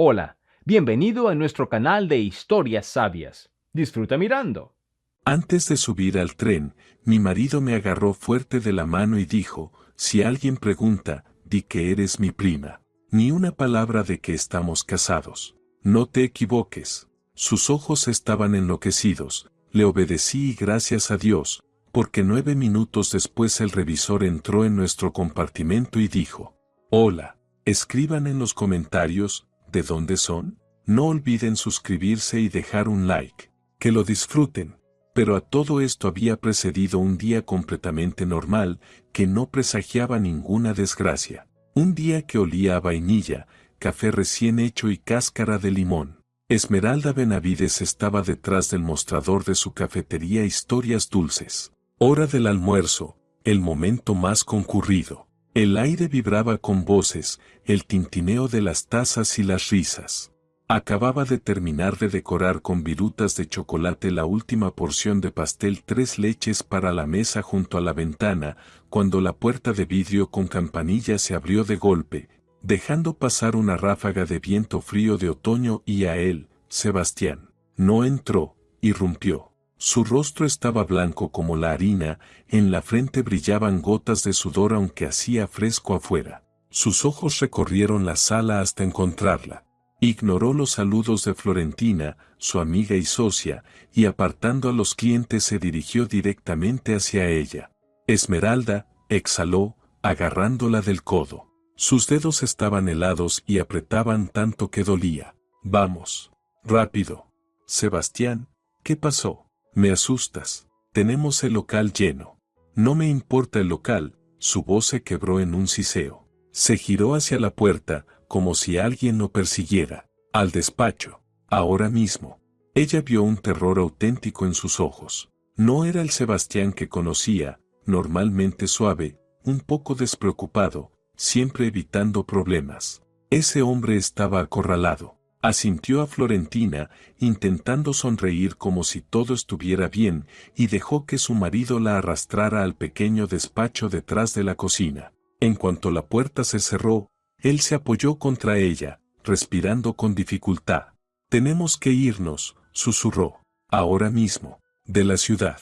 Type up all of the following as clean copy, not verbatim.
Hola, bienvenido a nuestro canal de historias sabias. Disfruta mirando. Antes de subir al tren, mi marido me agarró fuerte de la mano y dijo, si alguien pregunta, di que eres mi prima. Ni una palabra de que estamos casados. No te equivoques. Sus ojos estaban enloquecidos. Le obedecí y gracias a Dios, porque 9 minutos después el revisor entró en nuestro compartimento y dijo, hola, escriban en los comentarios, ¿de dónde son? No olviden suscribirse y dejar un like. Que lo disfruten. Pero a todo esto había precedido un día completamente normal, que no presagiaba ninguna desgracia. Un día que olía a vainilla, café recién hecho y cáscara de limón. Esmeralda Benavides estaba detrás del mostrador de su cafetería Historias Dulces. Hora del almuerzo, el momento más concurrido. El aire vibraba con voces, el tintineo de las tazas y las risas. Acababa de terminar de decorar con virutas de chocolate la última porción de pastel tres leches para la mesa junto a la ventana, cuando la puerta de vidrio con campanilla se abrió de golpe, dejando pasar una ráfaga de viento frío de otoño y a él, Sebastián. No entró, irrumpió. Su rostro estaba blanco como la harina, en la frente brillaban gotas de sudor aunque hacía fresco afuera. Sus ojos recorrieron la sala hasta encontrarla. Ignoró los saludos de Florentina, su amiga y socia, y apartando a los clientes se dirigió directamente hacia ella. Esmeralda, exhaló, agarrándola del codo. Sus dedos estaban helados y apretaban tanto que dolía. Vamos. Rápido. Sebastián, ¿qué pasó? Me asustas. Tenemos el local lleno. No me importa el local, su voz se quebró en un siseo. Se giró hacia la puerta, como si alguien lo persiguiera. Al despacho. Ahora mismo. Ella vio un terror auténtico en sus ojos. No era el Sebastián que conocía, normalmente suave, un poco despreocupado, siempre evitando problemas. Ese hombre estaba acorralado. Asintió a Florentina, intentando sonreír como si todo estuviera bien, y dejó que su marido la arrastrara al pequeño despacho detrás de la cocina. En cuanto la puerta se cerró, él se apoyó contra ella, respirando con dificultad. Tenemos que irnos, susurró. Ahora mismo. De la ciudad.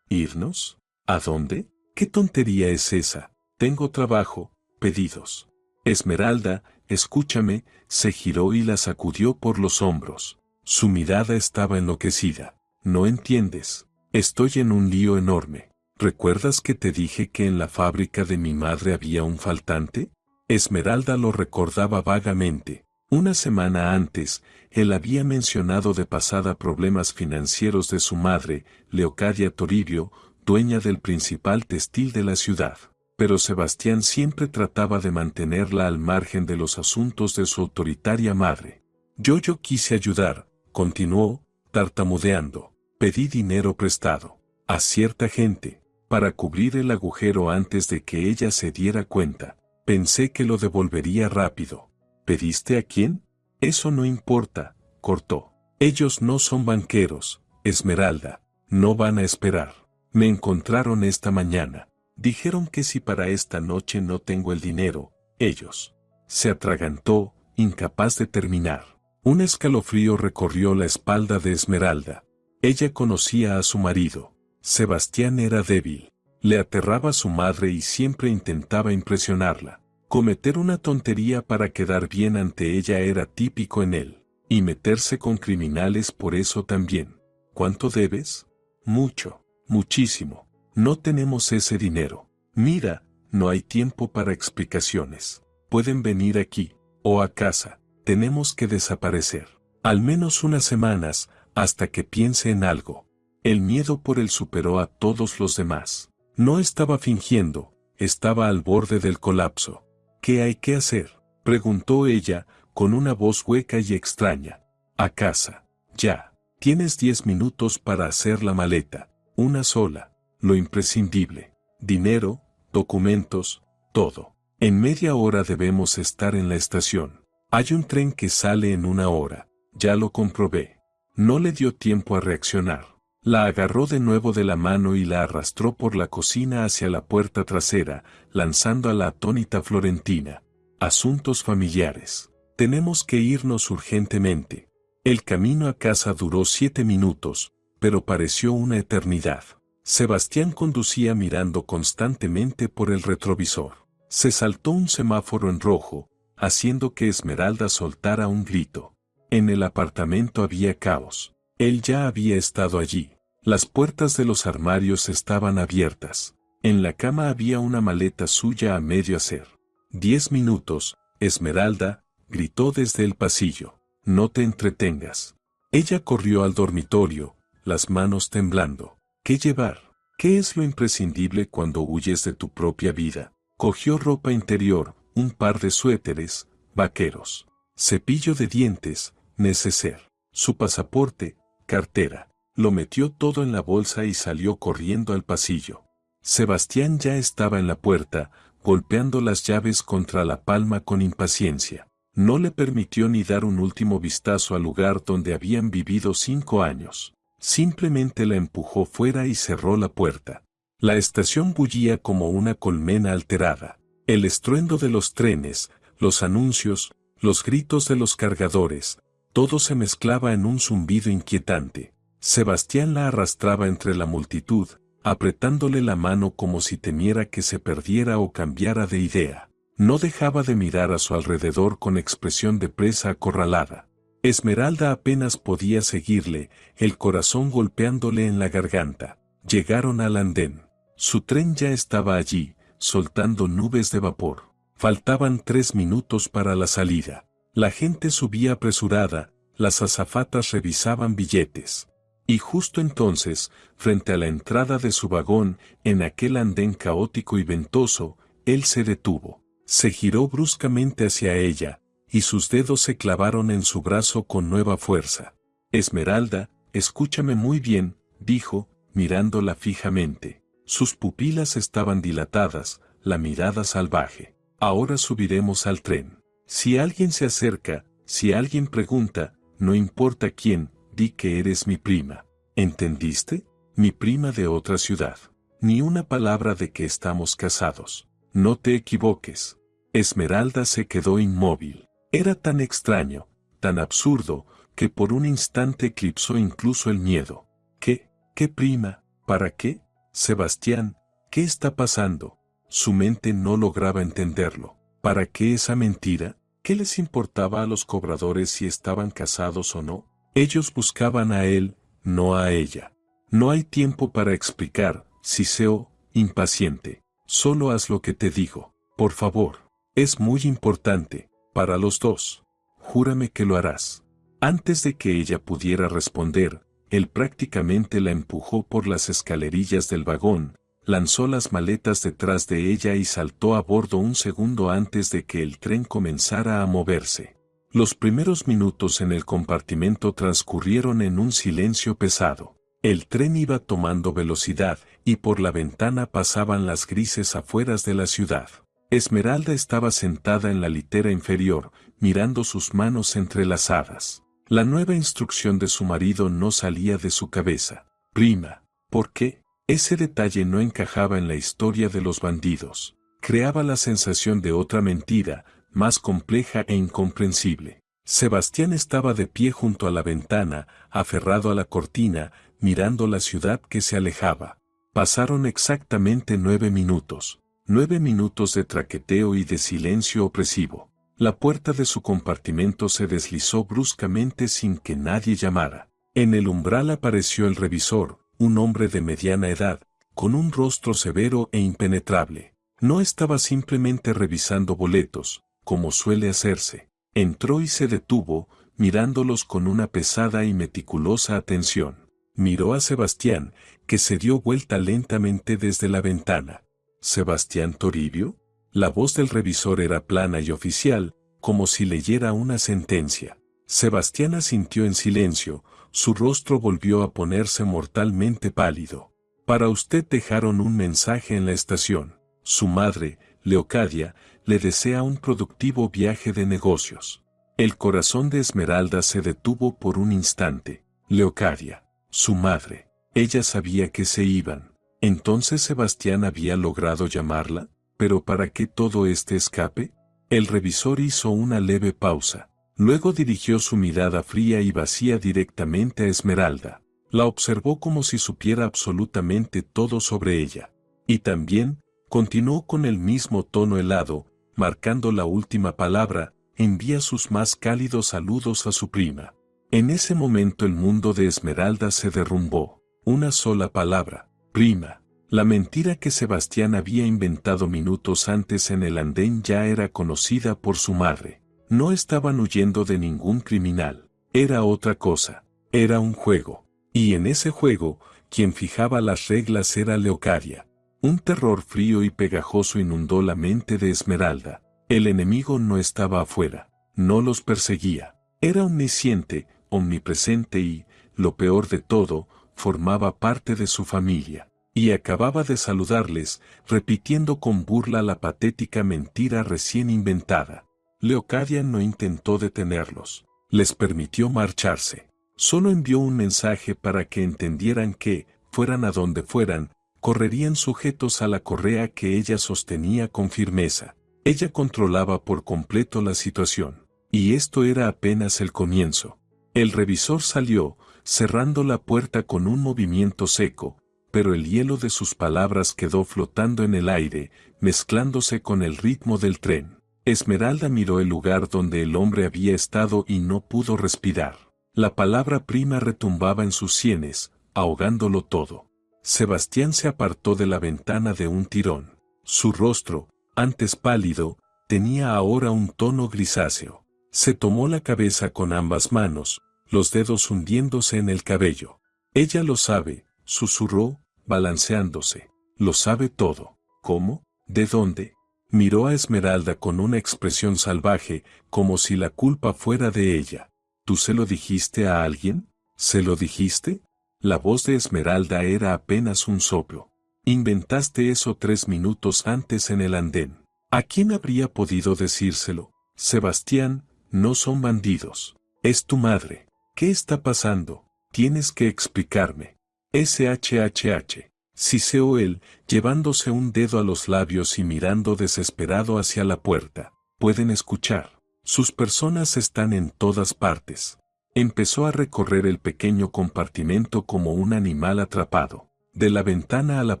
¿Irnos? ¿A dónde? ¿Qué tontería es esa? Tengo trabajo, pedidos. Esmeralda, escúchame, se giró y la sacudió por los hombros. Su mirada estaba enloquecida. No entiendes. Estoy en un lío enorme. ¿Recuerdas que te dije que en la fábrica de mi madre había un faltante? Esmeralda lo recordaba vagamente. Una semana antes, él había mencionado de pasada problemas financieros de su madre, Leocadia Toribio, dueña del principal textil de la ciudad. Pero Sebastián siempre trataba de mantenerla al margen de los asuntos de su autoritaria madre. Yo quise ayudar, continuó, tartamudeando. Pedí dinero prestado a cierta gente, para cubrir el agujero antes de que ella se diera cuenta. Pensé que lo devolvería rápido. ¿Pediste a quién? Eso no importa, cortó. Ellos no son banqueros, Esmeralda, no van a esperar. Me encontraron esta mañana. Dijeron que si para esta noche no tengo el dinero, ellos. Se atragantó, incapaz de terminar. Un escalofrío recorrió la espalda de Esmeralda. Ella conocía a su marido. Sebastián era débil. Le aterraba su madre y siempre intentaba impresionarla. Cometer una tontería para quedar bien ante ella era típico en él. Y meterse con criminales por eso también. ¿Cuánto debes? Mucho, muchísimo. No tenemos ese dinero. Mira, no hay tiempo para explicaciones. Pueden venir aquí, o a casa. Tenemos que desaparecer. Al menos unas semanas, hasta que piense en algo. El miedo por él superó a todos los demás. No estaba fingiendo, estaba al borde del colapso. ¿Qué hay que hacer? Preguntó ella, con una voz hueca y extraña. A casa. Ya. Tienes 10 minutos para hacer la maleta. Una sola. Lo imprescindible. Dinero, documentos, todo. En media hora debemos estar en la estación. Hay un tren que sale en una hora. Ya lo comprobé. No le dio tiempo a reaccionar. La agarró de nuevo de la mano y la arrastró por la cocina hacia la puerta trasera, lanzando a la atónita Florentina. Asuntos familiares. Tenemos que irnos urgentemente. El camino a casa duró 7 minutos, pero pareció una eternidad. Sebastián conducía mirando constantemente por el retrovisor. Se saltó un semáforo en rojo, haciendo que Esmeralda soltara un grito. En el apartamento había caos. Él ya había estado allí. Las puertas de los armarios estaban abiertas. En la cama había una maleta suya a medio hacer. 10 minutos, Esmeralda, gritó desde el pasillo. No te entretengas. Ella corrió al dormitorio, las manos temblando. ¿Qué llevar? ¿Qué es lo imprescindible cuando huyes de tu propia vida? Cogió ropa interior, un par de suéteres, vaqueros, cepillo de dientes, neceser, su pasaporte, cartera. Lo metió todo en la bolsa y salió corriendo al pasillo. Sebastián ya estaba en la puerta, golpeando las llaves contra la palma con impaciencia. No le permitió ni dar un último vistazo al lugar donde habían vivido 5 años. Simplemente la empujó fuera y cerró la puerta. La estación bullía como una colmena alterada. El estruendo de los trenes, los anuncios, los gritos de los cargadores, todo se mezclaba en un zumbido inquietante. Sebastián la arrastraba entre la multitud, apretándole la mano como si temiera que se perdiera o cambiara de idea. No dejaba de mirar a su alrededor con expresión de presa acorralada. Esmeralda apenas podía seguirle, el corazón golpeándole en la garganta. Llegaron al andén. Su tren ya estaba allí, soltando nubes de vapor. Faltaban 3 minutos para la salida. La gente subía apresurada, las azafatas revisaban billetes. Y justo entonces, frente a la entrada de su vagón, en aquel andén caótico y ventoso, él se detuvo. Se giró bruscamente hacia ella, y sus dedos se clavaron en su brazo con nueva fuerza. Esmeralda, escúchame muy bien, dijo, mirándola fijamente. Sus pupilas estaban dilatadas, la mirada salvaje. Ahora subiremos al tren. Si alguien se acerca, si alguien pregunta, no importa quién, di que eres mi prima. ¿Entendiste? Mi prima de otra ciudad. Ni una palabra de que estamos casados. No te equivoques. Esmeralda se quedó inmóvil. Era tan extraño, tan absurdo, que por un instante eclipsó incluso el miedo. ¿Qué? ¿Qué prima? ¿Para qué? Sebastián, ¿qué está pasando? Su mente no lograba entenderlo. ¿Para qué esa mentira? ¿Qué les importaba a los cobradores si estaban casados o no? Ellos buscaban a él, no a ella. No hay tiempo para explicar, Siseo, impaciente. Solo haz lo que te digo, por favor. Es muy importante, para los dos. Júrame que lo harás. Antes de que ella pudiera responder, él prácticamente la empujó por las escalerillas del vagón, lanzó las maletas detrás de ella y saltó a bordo un segundo antes de que el tren comenzara a moverse. Los primeros minutos en el compartimento transcurrieron en un silencio pesado. El tren iba tomando velocidad, y por la ventana pasaban las grises afueras de la ciudad. Esmeralda estaba sentada en la litera inferior, mirando sus manos entrelazadas. La nueva instrucción de su marido no salía de su cabeza. Prima, ¿por qué? Ese detalle no encajaba en la historia de los bandidos. Creaba la sensación de otra mentira, más compleja e incomprensible. Sebastián estaba de pie junto a la ventana, aferrado a la cortina, mirando la ciudad que se alejaba. Pasaron exactamente 9 minutos. 9 minutos de traqueteo y de silencio opresivo. La puerta de su compartimento se deslizó bruscamente sin que nadie llamara. En el umbral apareció el revisor, un hombre de mediana edad, con un rostro severo e impenetrable. No estaba simplemente revisando boletos, como suele hacerse. Entró y se detuvo, mirándolos con una pesada y meticulosa atención. Miró a Sebastián, que se dio vuelta lentamente desde la ventana. ¿Sebastián Toribio? La voz del revisor era plana y oficial, como si leyera una sentencia. Sebastián asintió en silencio, su rostro volvió a ponerse mortalmente pálido. Para usted dejaron un mensaje en la estación. Su madre, Leocadia, le desea un productivo viaje de negocios. El corazón de Esmeralda se detuvo por un instante. Leocadia, su madre. Ella sabía que se iban. ¿Entonces Sebastián había logrado llamarla? ¿Pero para qué todo este escape? El revisor hizo una leve pausa. Luego dirigió su mirada fría y vacía directamente a Esmeralda. La observó como si supiera absolutamente todo sobre ella. Y también, continuó con el mismo tono helado, marcando la última palabra, envía sus más cálidos saludos a su prima. En ese momento el mundo de Esmeralda se derrumbó. Una sola palabra, prima. La mentira que Sebastián había inventado minutos antes en el andén ya era conocida por su madre. No estaban huyendo de ningún criminal. Era otra cosa. Era un juego. Y en ese juego, quien fijaba las reglas era Leocadia. Un terror frío y pegajoso inundó la mente de Esmeralda. El enemigo no estaba afuera. No los perseguía. Era omnisciente, omnipresente y, lo peor de todo, formaba parte de su familia. Y acababa de saludarles, repitiendo con burla la patética mentira recién inventada. Leocadia no intentó detenerlos. Les permitió marcharse. Solo envió un mensaje para que entendieran que, fueran a donde fueran, correrían sujetos a la correa que ella sostenía con firmeza. Ella controlaba por completo la situación. Y esto era apenas el comienzo. El revisor salió, cerrando la puerta con un movimiento seco, pero el hielo de sus palabras quedó flotando en el aire, mezclándose con el ritmo del tren. Esmeralda miró el lugar donde el hombre había estado y no pudo respirar. La palabra prima retumbaba en sus sienes, ahogándolo todo. Sebastián se apartó de la ventana de un tirón. Su rostro, antes pálido, tenía ahora un tono grisáceo. Se tomó la cabeza con ambas manos, los dedos hundiéndose en el cabello. Ella lo sabe, susurró, balanceándose. Lo sabe todo. ¿Cómo? ¿De dónde? Miró a Esmeralda con una expresión salvaje, como si la culpa fuera de ella. ¿Tú se lo dijiste a alguien? ¿Se lo dijiste? La voz de Esmeralda era apenas un soplo. Inventaste eso 3 minutos antes en el andén. ¿A quién habría podido decírselo? Sebastián, no son bandidos. Es tu madre. ¿Qué está pasando? Tienes que explicarme. SHHH. Siseó él, llevándose un dedo a los labios y mirando desesperado hacia la puerta. Pueden escuchar. Sus personas están en todas partes. Empezó a recorrer el pequeño compartimento como un animal atrapado. De la ventana a la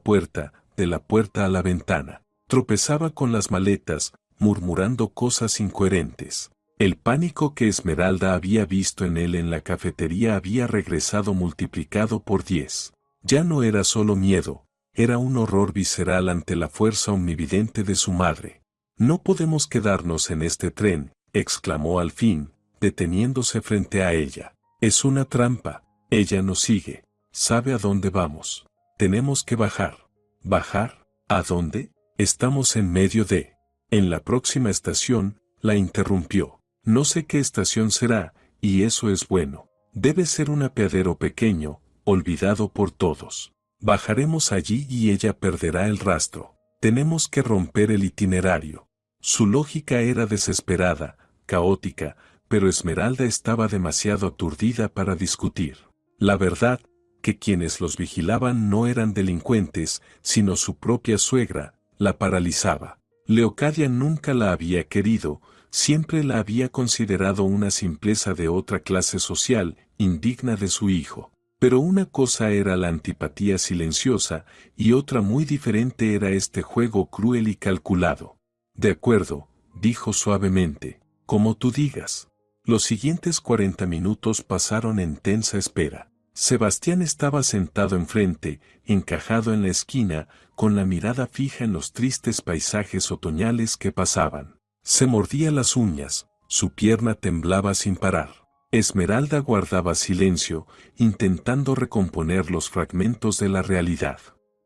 puerta, de la puerta a la ventana. Tropezaba con las maletas, murmurando cosas incoherentes. El pánico que Esmeralda había visto en él en la cafetería había regresado multiplicado por 10. Ya no era solo miedo, era un horror visceral ante la fuerza omnividente de su madre. No podemos quedarnos en este tren, exclamó al fin, deteniéndose frente a ella. Es una trampa, ella nos sigue, sabe a dónde vamos. Tenemos que bajar. ¿Bajar? ¿A dónde? Estamos en medio de... En la próxima estación, la interrumpió. No sé qué estación será, y eso es bueno. Debe ser un apeadero pequeño, olvidado por todos. Bajaremos allí y ella perderá el rastro. Tenemos que romper el itinerario. Su lógica era desesperada, caótica, pero Esmeralda estaba demasiado aturdida para discutir. La verdad, que quienes los vigilaban no eran delincuentes, sino su propia suegra, la paralizaba. Leocadia nunca la había querido, siempre la había considerado una simpleza de otra clase social, indigna de su hijo. Pero una cosa era la antipatía silenciosa, y otra muy diferente era este juego cruel y calculado. De acuerdo, dijo suavemente, como tú digas. Los siguientes 40 minutos pasaron en tensa espera. Sebastián estaba sentado enfrente, encajado en la esquina, con la mirada fija en los tristes paisajes otoñales que pasaban. Se mordía las uñas, su pierna temblaba sin parar. Esmeralda guardaba silencio, intentando recomponer los fragmentos de la realidad.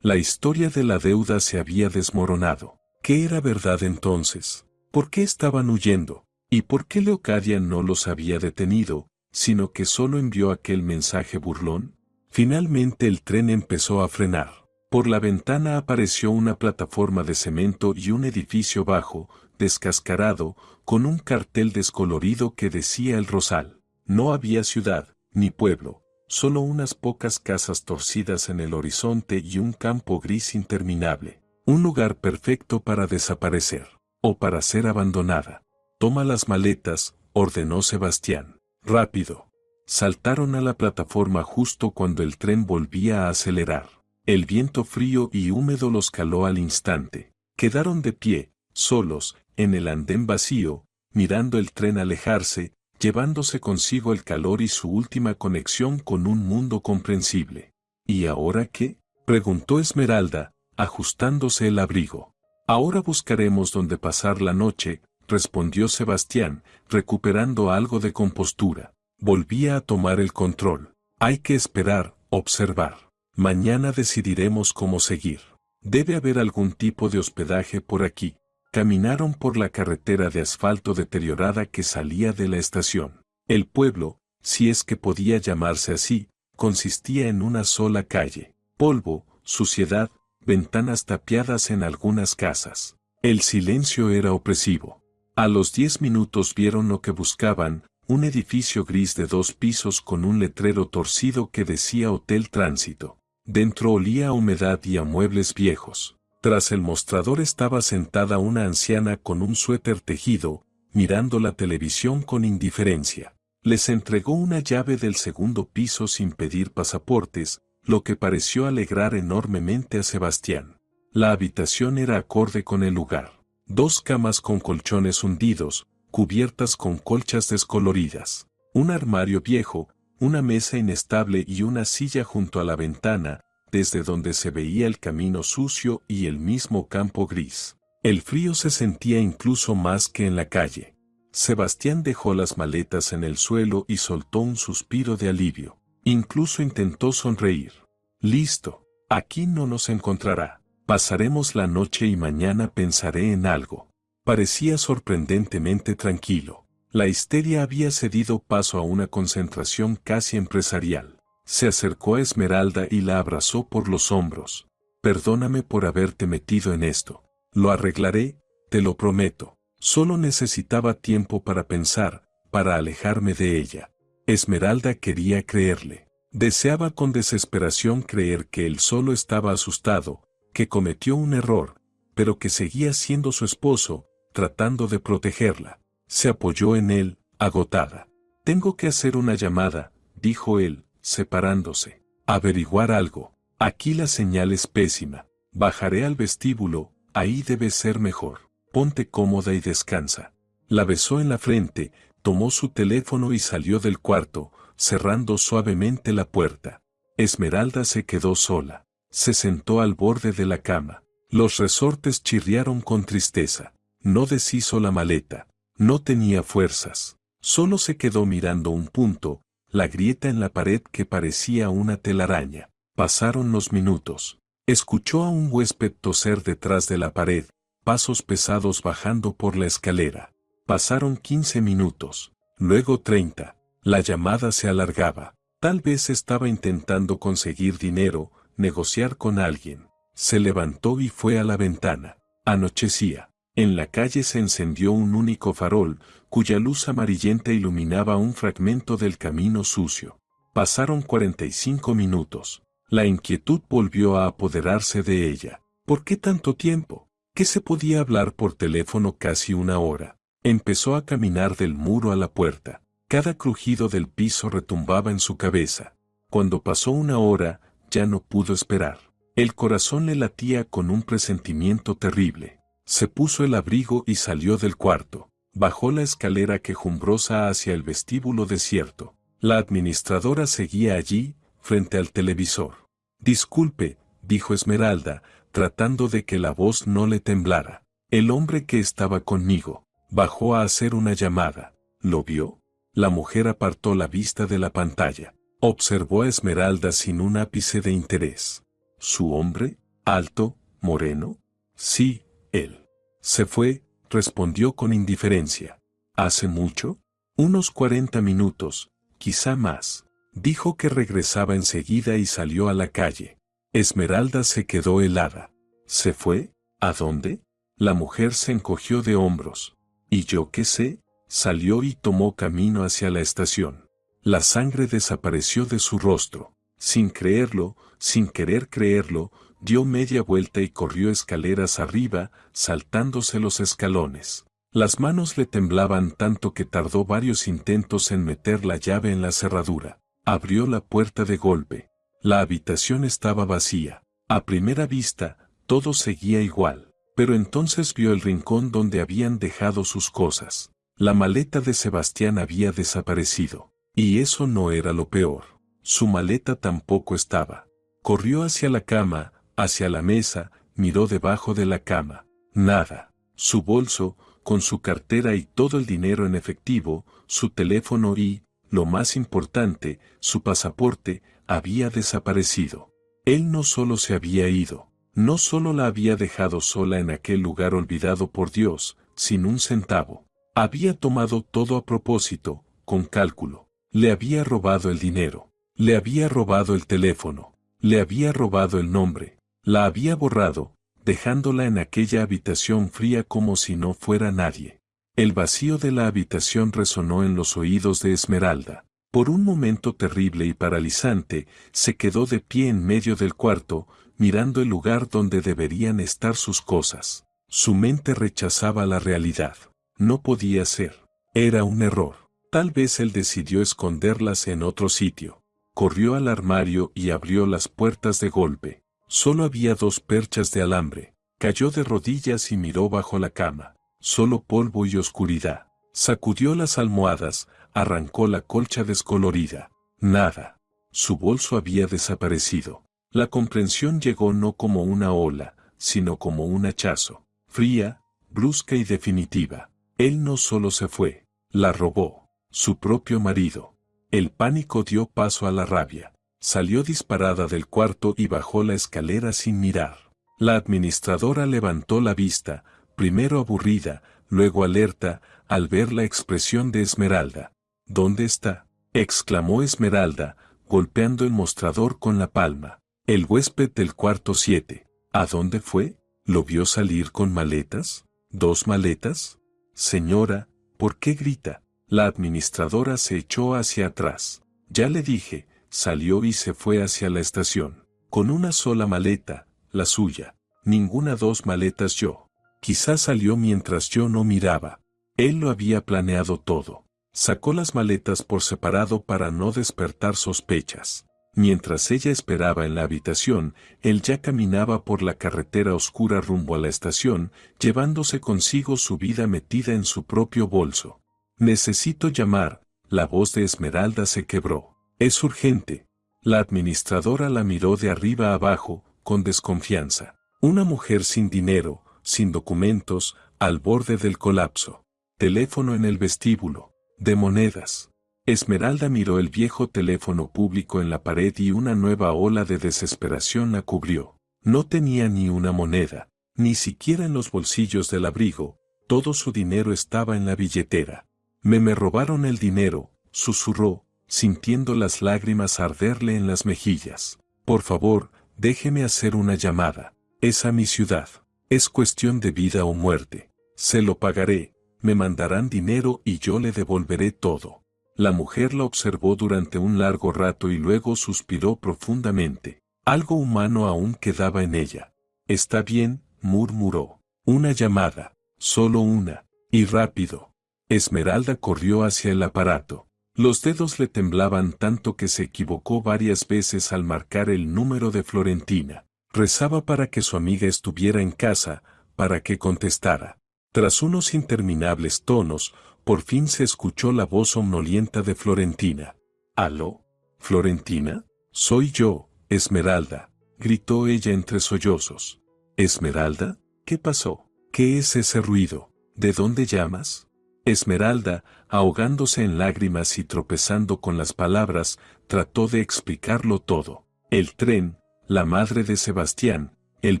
La historia de la deuda se había desmoronado. ¿Qué era verdad entonces? ¿Por qué estaban huyendo? ¿Y por qué Leocadia no los había detenido, sino que solo envió aquel mensaje burlón? Finalmente el tren empezó a frenar. Por la ventana apareció una plataforma de cemento y un edificio bajo, descascarado, con un cartel descolorido que decía El Rosal. No había ciudad, ni pueblo, solo unas pocas casas torcidas en el horizonte y un campo gris interminable. Un lugar perfecto para desaparecer, o para ser abandonada. Toma las maletas, ordenó Sebastián. Rápido. Saltaron a la plataforma justo cuando el tren volvía a acelerar. El viento frío y húmedo los caló al instante. Quedaron de pie, solos, en el andén vacío, mirando el tren alejarse, llevándose consigo el calor y su última conexión con un mundo comprensible. ¿Y ahora qué?, preguntó Esmeralda, ajustándose el abrigo. Ahora buscaremos dónde pasar la noche, respondió Sebastián, recuperando algo de compostura. Volvía a tomar el control. Hay que esperar, observar. Mañana decidiremos cómo seguir. Debe haber algún tipo de hospedaje por aquí. Caminaron por la carretera de asfalto deteriorada que salía de la estación. El pueblo, si es que podía llamarse así, consistía en una sola calle. Polvo, suciedad, ventanas tapiadas en algunas casas. El silencio era opresivo. A los 10 minutos vieron lo que buscaban, un edificio gris de 2 pisos con un letrero torcido que decía Hotel Tránsito. Dentro olía a humedad y a muebles viejos. Tras el mostrador estaba sentada una anciana con un suéter tejido, mirando la televisión con indiferencia. Les entregó una llave del segundo piso sin pedir pasaportes, lo que pareció alegrar enormemente a Sebastián. La habitación era acorde con el lugar. 2 camas con colchones hundidos, cubiertas con colchas descoloridas. Un armario viejo, una mesa inestable y una silla junto a la ventana, desde donde se veía el camino sucio y el mismo campo gris. El frío se sentía incluso más que en la calle. Sebastián dejó las maletas en el suelo y soltó un suspiro de alivio. Incluso intentó sonreír. Listo, aquí no nos encontrará. Pasaremos la noche y mañana pensaré en algo. Parecía sorprendentemente tranquilo. La histeria había cedido paso a una concentración casi empresarial. Se acercó a Esmeralda y la abrazó por los hombros. Perdóname por haberte metido en esto. Lo arreglaré, te lo prometo. Solo necesitaba tiempo para pensar, para alejarme de ella. Esmeralda quería creerle. Deseaba con desesperación creer que él solo estaba asustado, que cometió un error, pero que seguía siendo su esposo, tratando de protegerla. Se apoyó en él, agotada. Tengo que hacer una llamada, dijo él, separándose. Averiguar algo. Aquí la señal es pésima. Bajaré al vestíbulo, ahí debe ser mejor. Ponte cómoda y descansa. La besó en la frente, tomó su teléfono y salió del cuarto, cerrando suavemente la puerta. Esmeralda se quedó sola. Se sentó al borde de la cama. Los resortes chirriaron con tristeza. No deshizo la maleta. No tenía fuerzas. Solo se quedó mirando un punto, la grieta en la pared que parecía una telaraña. Pasaron los minutos. Escuchó a un huésped toser detrás de la pared, pasos pesados bajando por la escalera. Pasaron 15 minutos, luego 30. La llamada se alargaba. Tal vez estaba intentando conseguir dinero, negociar con alguien. Se levantó y fue a la ventana. Anochecía. En la calle se encendió un único farol, cuya luz amarillenta iluminaba un fragmento del camino sucio. Pasaron 45 minutos. La inquietud volvió a apoderarse de ella. ¿Por qué tanto tiempo? ¿Qué se podía hablar por teléfono casi una hora? Empezó a caminar del muro a la puerta. Cada crujido del piso retumbaba en su cabeza. Cuando pasó una hora, ya no pudo esperar. El corazón le latía con un presentimiento terrible. Se puso el abrigo y salió del cuarto. Bajó la escalera quejumbrosa hacia el vestíbulo desierto. La administradora seguía allí, frente al televisor. Disculpe, dijo Esmeralda, tratando de que la voz no le temblara. El hombre que estaba conmigo. Bajó a hacer una llamada. ¿Lo vio? La mujer apartó la vista de la pantalla. Observó a Esmeralda sin un ápice de interés. ¿Su hombre? ¿Alto? ¿Moreno? Sí, él. Se fue, respondió con indiferencia. ¿Hace mucho? Unos 40 minutos, quizá más. Dijo que regresaba enseguida y salió a la calle. Esmeralda se quedó helada. ¿Se fue? ¿A dónde? La mujer se encogió de hombros. ¿Y yo qué sé? Salió y tomó camino hacia la estación. La sangre desapareció de su rostro. Sin creerlo, sin querer creerlo, dio media vuelta y corrió escaleras arriba, saltándose los escalones. Las manos le temblaban tanto que tardó varios intentos en meter la llave en la cerradura. Abrió la puerta de golpe. La habitación estaba vacía. A primera vista, todo seguía igual, pero entonces vio el rincón donde habían dejado sus cosas. La maleta de Sebastián había desaparecido. Y eso no era lo peor. Su maleta tampoco estaba. Corrió hacia la cama, hacia la mesa, miró debajo de la cama. Nada. Su bolso, con su cartera y todo el dinero en efectivo, su teléfono y, lo más importante, su pasaporte, había desaparecido. Él no solo se había ido, no solo la había dejado sola en aquel lugar olvidado por Dios, sin un centavo. Había tomado todo a propósito, con cálculo. Le había robado el dinero, le había robado el teléfono, le había robado el nombre, la había borrado, dejándola en aquella habitación fría como si no fuera nadie. El vacío de la habitación resonó en los oídos de Esmeralda. Por un momento terrible y paralizante, se quedó de pie en medio del cuarto, mirando el lugar donde deberían estar sus cosas. Su mente rechazaba la realidad. No podía ser. Era un error. Tal vez él decidió esconderlas en otro sitio. Corrió al armario y abrió las puertas de golpe. Solo había 2 perchas de alambre. Cayó de rodillas y miró bajo la cama. Solo polvo y oscuridad. Sacudió las almohadas, arrancó la colcha descolorida. Nada. Su bolso había desaparecido. La comprensión llegó no como una ola, sino como un hachazo. Fría, brusca y definitiva. Él no solo se fue, la robó. Su propio marido. El pánico dio paso a la rabia. Salió disparada del cuarto y bajó la escalera sin mirar. La administradora levantó la vista, primero aburrida, luego alerta, al ver la expresión de Esmeralda. ¿Dónde está?, exclamó Esmeralda, golpeando el mostrador con la palma. El huésped del cuarto 7. ¿A dónde fue? ¿Lo vio salir con maletas? ¿2 maletas? Señora, ¿por qué grita? La administradora se echó hacia atrás. Ya le dije, salió y se fue hacia la estación. Con una sola maleta, la suya. Ninguna 2 maletas yo. Quizás salió mientras yo no miraba. Él lo había planeado todo. Sacó las maletas por separado para no despertar sospechas. Mientras ella esperaba en la habitación, él ya caminaba por la carretera oscura rumbo a la estación, llevándose consigo su vida metida en su propio bolso. Necesito llamar. La voz de Esmeralda se quebró. Es urgente. La administradora la miró de arriba a abajo, con desconfianza. Una mujer sin dinero, sin documentos, al borde del colapso. Teléfono en el vestíbulo. De monedas. Esmeralda miró el viejo teléfono público en la pared y una nueva ola de desesperación la cubrió. No tenía ni una moneda, ni siquiera en los bolsillos del abrigo. Todo su dinero estaba en la billetera. Me robaron el dinero, susurró, sintiendo las lágrimas arderle en las mejillas. Por favor, déjeme hacer una llamada. Es a mi ciudad. Es cuestión de vida o muerte. Se lo pagaré, me mandarán dinero y yo le devolveré todo. La mujer la observó durante un largo rato y luego suspiró profundamente. Algo humano aún quedaba en ella. Está bien, murmuró. Una llamada, solo una, y rápido. Esmeralda corrió hacia el aparato. Los dedos le temblaban tanto que se equivocó varias veces al marcar el número de Florentina. Rezaba para que su amiga estuviera en casa, para que contestara. Tras unos interminables tonos, por fin se escuchó la voz somnolienta de Florentina. ¿Aló? ¿Florentina? Soy yo, Esmeralda, gritó ella entre sollozos. ¿Esmeralda? ¿Qué pasó? ¿Qué es ese ruido? ¿De dónde llamas? Esmeralda, ahogándose en lágrimas y tropezando con las palabras, trató de explicarlo todo. El tren, la madre de Sebastián, el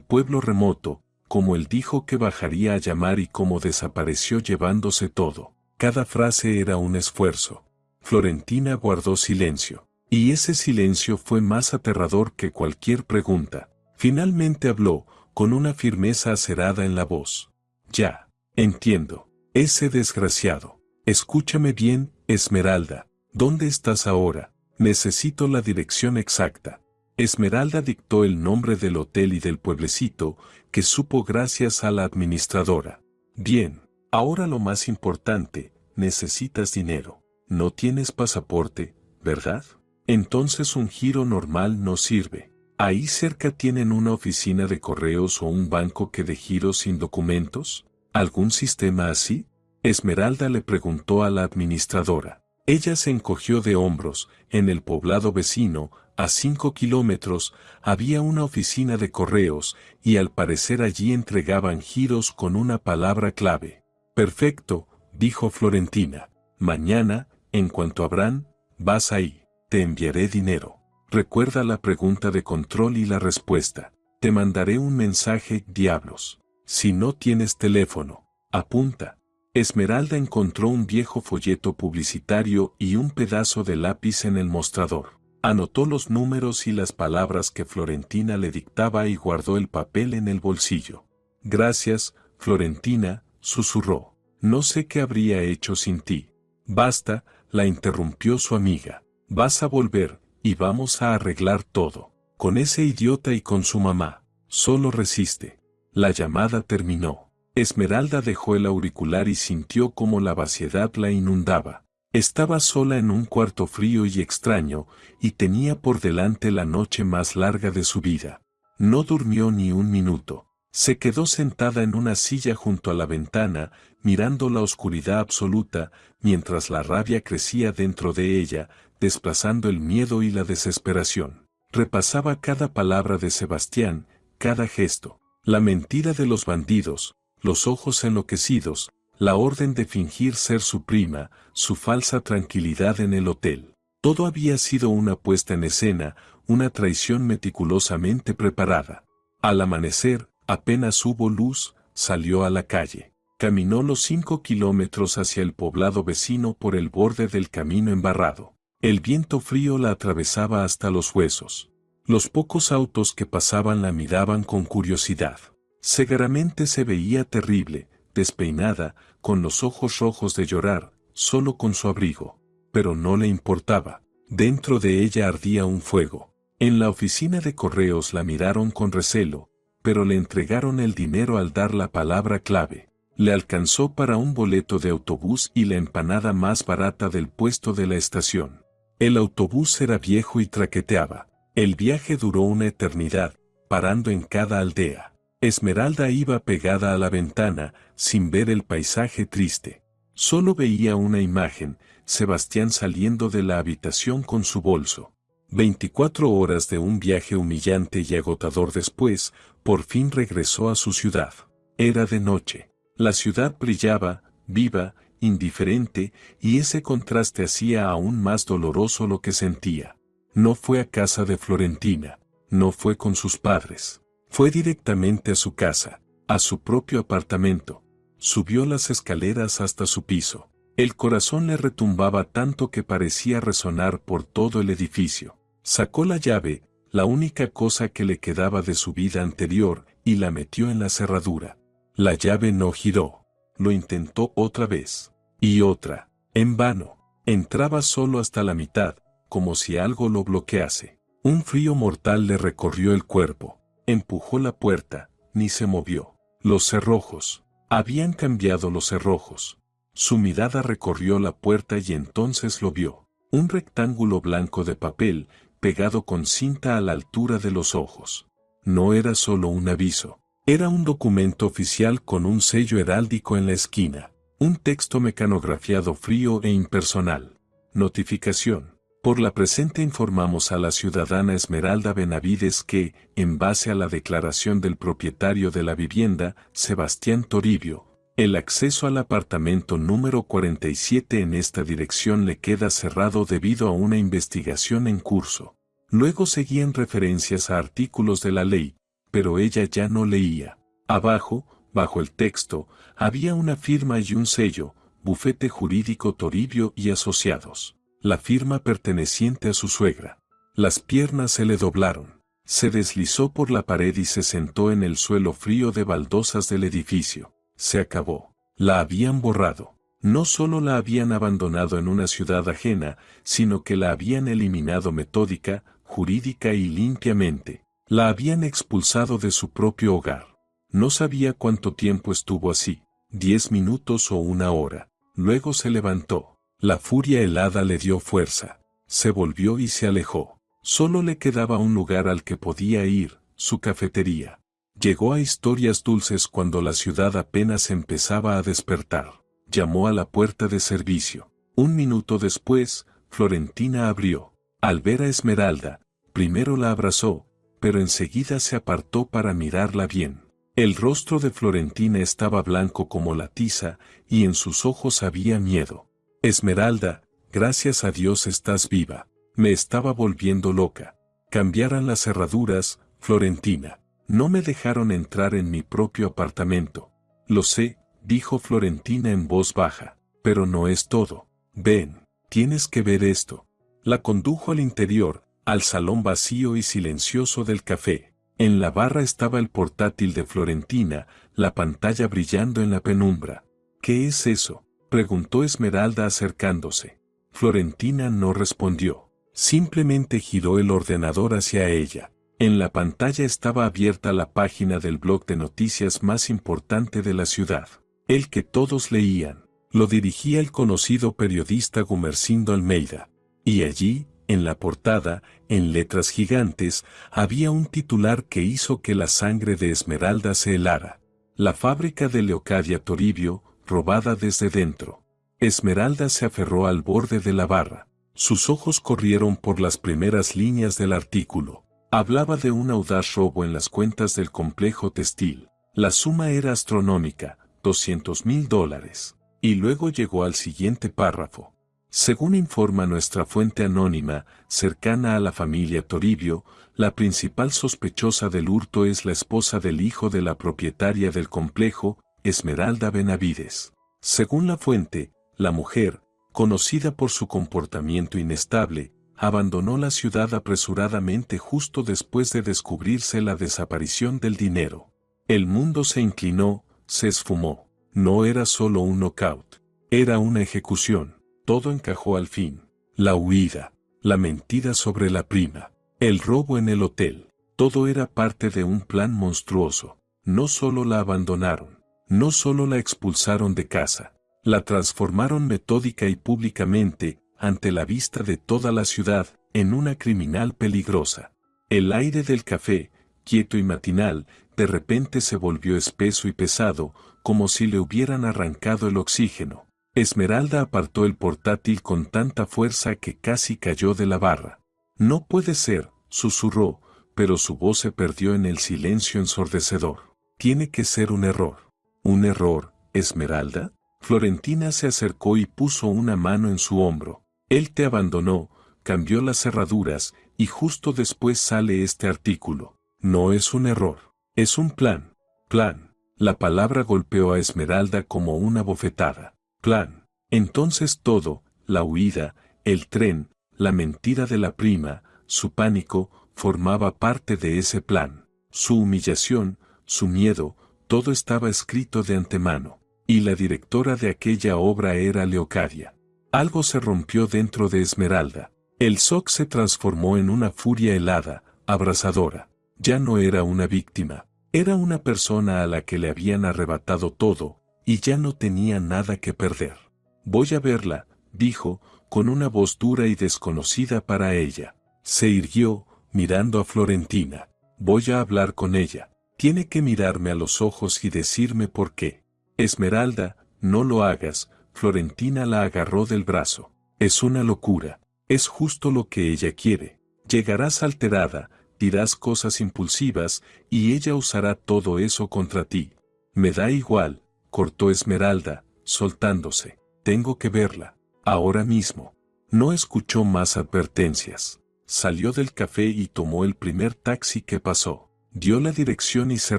pueblo remoto, como él dijo que bajaría a llamar y cómo desapareció llevándose todo. Cada frase era un esfuerzo. Florentina guardó silencio. Y ese silencio fue más aterrador que cualquier pregunta. Finalmente habló, con una firmeza acerada en la voz. Ya, entiendo. Ese desgraciado. Escúchame bien, Esmeralda. ¿Dónde estás ahora? Necesito la dirección exacta. Esmeralda dictó el nombre del hotel y del pueblecito, que supo gracias a la administradora. Bien. Ahora lo más importante, necesitas dinero. No tienes pasaporte, ¿verdad? Entonces un giro normal no sirve. ¿Ahí cerca tienen una oficina de correos o un banco que de giros sin documentos? ¿Algún sistema así? Esmeralda le preguntó a la administradora. Ella se encogió de hombros. En el poblado vecino, a 5 kilómetros, había una oficina de correos, y al parecer allí entregaban giros con una palabra clave. Perfecto, dijo Florentina. Mañana, en cuanto abran, vas ahí. Te enviaré dinero. Recuerda la pregunta de control y la respuesta. Te mandaré un mensaje, diablos. Si no tienes teléfono, apunta. Esmeralda encontró un viejo folleto publicitario y un pedazo de lápiz en el mostrador. Anotó los números y las palabras que Florentina le dictaba y guardó el papel en el bolsillo. Gracias, Florentina, susurró. No sé qué habría hecho sin ti. Basta, la interrumpió su amiga. Vas a volver, y vamos a arreglar todo. Con ese idiota y con su mamá. Solo resiste. La llamada terminó. Esmeralda dejó el auricular y sintió como la vaciedad la inundaba. Estaba sola en un cuarto frío y extraño, y tenía por delante la noche más larga de su vida. No durmió ni un minuto. Se quedó sentada en una silla junto a la ventana, mirando la oscuridad absoluta, mientras la rabia crecía dentro de ella, desplazando el miedo y la desesperación. Repasaba cada palabra de Sebastián, cada gesto, la mentira de los bandidos, los ojos enloquecidos, la orden de fingir ser su prima, su falsa tranquilidad en el hotel. Todo había sido una puesta en escena, una traición meticulosamente preparada. Al amanecer, apenas hubo luz, salió a la calle. Caminó los 5 kilómetros hacia el poblado vecino por el borde del camino embarrado. El viento frío la atravesaba hasta los huesos. Los pocos autos que pasaban la miraban con curiosidad. Seguramente se veía terrible, despeinada, con los ojos rojos de llorar, solo con su abrigo. Pero no le importaba. Dentro de ella ardía un fuego. En la oficina de correos la miraron con recelo, pero le entregaron el dinero al dar la palabra clave. Le alcanzó para un boleto de autobús y la empanada más barata del puesto de la estación. El autobús era viejo y traqueteaba. El viaje duró una eternidad, parando en cada aldea. Esmeralda iba pegada a la ventana, sin ver el paisaje triste. Solo veía una imagen, Sebastián saliendo de la habitación con su bolso. 24 horas de un viaje humillante y agotador después, por fin regresó a su ciudad. Era de noche. La ciudad brillaba, viva, indiferente, y ese contraste hacía aún más doloroso lo que sentía. No fue a casa de Florentina, no fue con sus padres. Fue directamente a su casa, a su propio apartamento. Subió las escaleras hasta su piso. El corazón le retumbaba tanto que parecía resonar por todo el edificio. Sacó la llave, la única cosa que le quedaba de su vida anterior, y la metió en la cerradura. La llave no giró. Lo intentó otra vez. Y otra. En vano. Entraba solo hasta la mitad, como si algo lo bloquease. Un frío mortal le recorrió el cuerpo. Empujó la puerta, ni se movió. Los cerrojos. Habían cambiado los cerrojos. Su mirada recorrió la puerta y entonces lo vio. Un rectángulo blanco de papel, pegado con cinta a la altura de los ojos. No era solo un aviso. Era un documento oficial con un sello heráldico en la esquina. Un texto mecanografiado frío e impersonal. Notificación. Por la presente informamos a la ciudadana Esmeralda Benavides que, en base a la declaración del propietario de la vivienda, Sebastián Toribio, el acceso al apartamento número 47 en esta dirección le queda cerrado debido a una investigación en curso. Luego seguían referencias a artículos de la ley, pero ella ya no leía. Abajo, bajo el texto, había una firma y un sello, Bufete Jurídico Toribio y Asociados. La firma perteneciente a su suegra. Las piernas se le doblaron. Se deslizó por la pared y se sentó en el suelo frío de baldosas del edificio. Se acabó. La habían borrado. No solo la habían abandonado en una ciudad ajena, sino que la habían eliminado metódica, jurídica y limpiamente. La habían expulsado de su propio hogar. No sabía cuánto tiempo estuvo así. 10 minutos o una hora. Luego se levantó. La furia helada le dio fuerza. Se volvió y se alejó. Solo le quedaba un lugar al que podía ir, su cafetería. Llegó a Historias Dulces cuando la ciudad apenas empezaba a despertar. Llamó a la puerta de servicio. Un minuto después, Florentina abrió. Al ver a Esmeralda, primero la abrazó, pero enseguida se apartó para mirarla bien. El rostro de Florentina estaba blanco como la tiza, y en sus ojos había miedo. Esmeralda, gracias a Dios estás viva. Me estaba volviendo loca. Cambiaran las cerraduras, Florentina. No me dejaron entrar en mi propio apartamento. Lo sé, dijo Florentina en voz baja, pero no es todo. Ven, tienes que ver esto. La condujo al interior, al salón vacío y silencioso del café. En la barra estaba el portátil de Florentina, la pantalla brillando en la penumbra. ¿Qué es eso?, preguntó Esmeralda acercándose. Florentina no respondió. Simplemente giró el ordenador hacia ella. En la pantalla estaba abierta la página del blog de noticias más importante de la ciudad. El que todos leían. Lo dirigía el conocido periodista Gumersindo Almeida. Y allí, en la portada, en letras gigantes, había un titular que hizo que la sangre de Esmeralda se helara. La fábrica de Leocadia Toribio, robada desde dentro. Esmeralda se aferró al borde de la barra. Sus ojos corrieron por las primeras líneas del artículo. Hablaba de un audaz robo en las cuentas del complejo textil. La suma era astronómica, $200,000. Y luego llegó al siguiente párrafo. Según informa nuestra fuente anónima, cercana a la familia Toribio, la principal sospechosa del hurto es la esposa del hijo de la propietaria del complejo, Esmeralda Benavides. Según la fuente, la mujer, conocida por su comportamiento inestable, abandonó la ciudad apresuradamente justo después de descubrirse la desaparición del dinero. El mundo se inclinó, se esfumó. No era solo un knockout, era una ejecución. Todo encajó al fin. La huida, la mentira sobre la prima, el robo en el hotel. Todo era parte de un plan monstruoso. No solo la abandonaron, no solo la expulsaron de casa, la transformaron metódica y públicamente, ante la vista de toda la ciudad, en una criminal peligrosa. El aire del café, quieto y matinal, de repente se volvió espeso y pesado, como si le hubieran arrancado el oxígeno. Esmeralda apartó el portátil con tanta fuerza que casi cayó de la barra. No puede ser, susurró, pero su voz se perdió en el silencio ensordecedor. Tiene que ser un error. ¿Un error, Esmeralda? Florentina se acercó y puso una mano en su hombro. Él te abandonó, cambió las cerraduras, y justo después sale este artículo. No es un error, es un plan. Plan. La palabra golpeó a Esmeralda como una bofetada. Plan. Entonces todo, la huida, el tren, la mentira de la prima, su pánico, formaba parte de ese plan. Su humillación, su miedo, todo estaba escrito de antemano. Y la directora de aquella obra era Leocadia. Algo se rompió dentro de Esmeralda. El shock se transformó en una furia helada, abrasadora. Ya no era una víctima. Era una persona a la que le habían arrebatado todo, y ya no tenía nada que perder. Voy a verla, dijo, con una voz dura y desconocida para ella. Se irguió, mirando a Florentina. Voy a hablar con ella. Tiene que mirarme a los ojos y decirme por qué. Esmeralda, no lo hagas, Florentina la agarró del brazo. Es una locura. Es justo lo que ella quiere. Llegarás alterada, dirás cosas impulsivas, y ella usará todo eso contra ti. Me da igual, cortó Esmeralda, soltándose. Tengo que verla, ahora mismo. No escuchó más advertencias. Salió del café y tomó el primer taxi que pasó. Dio la dirección y se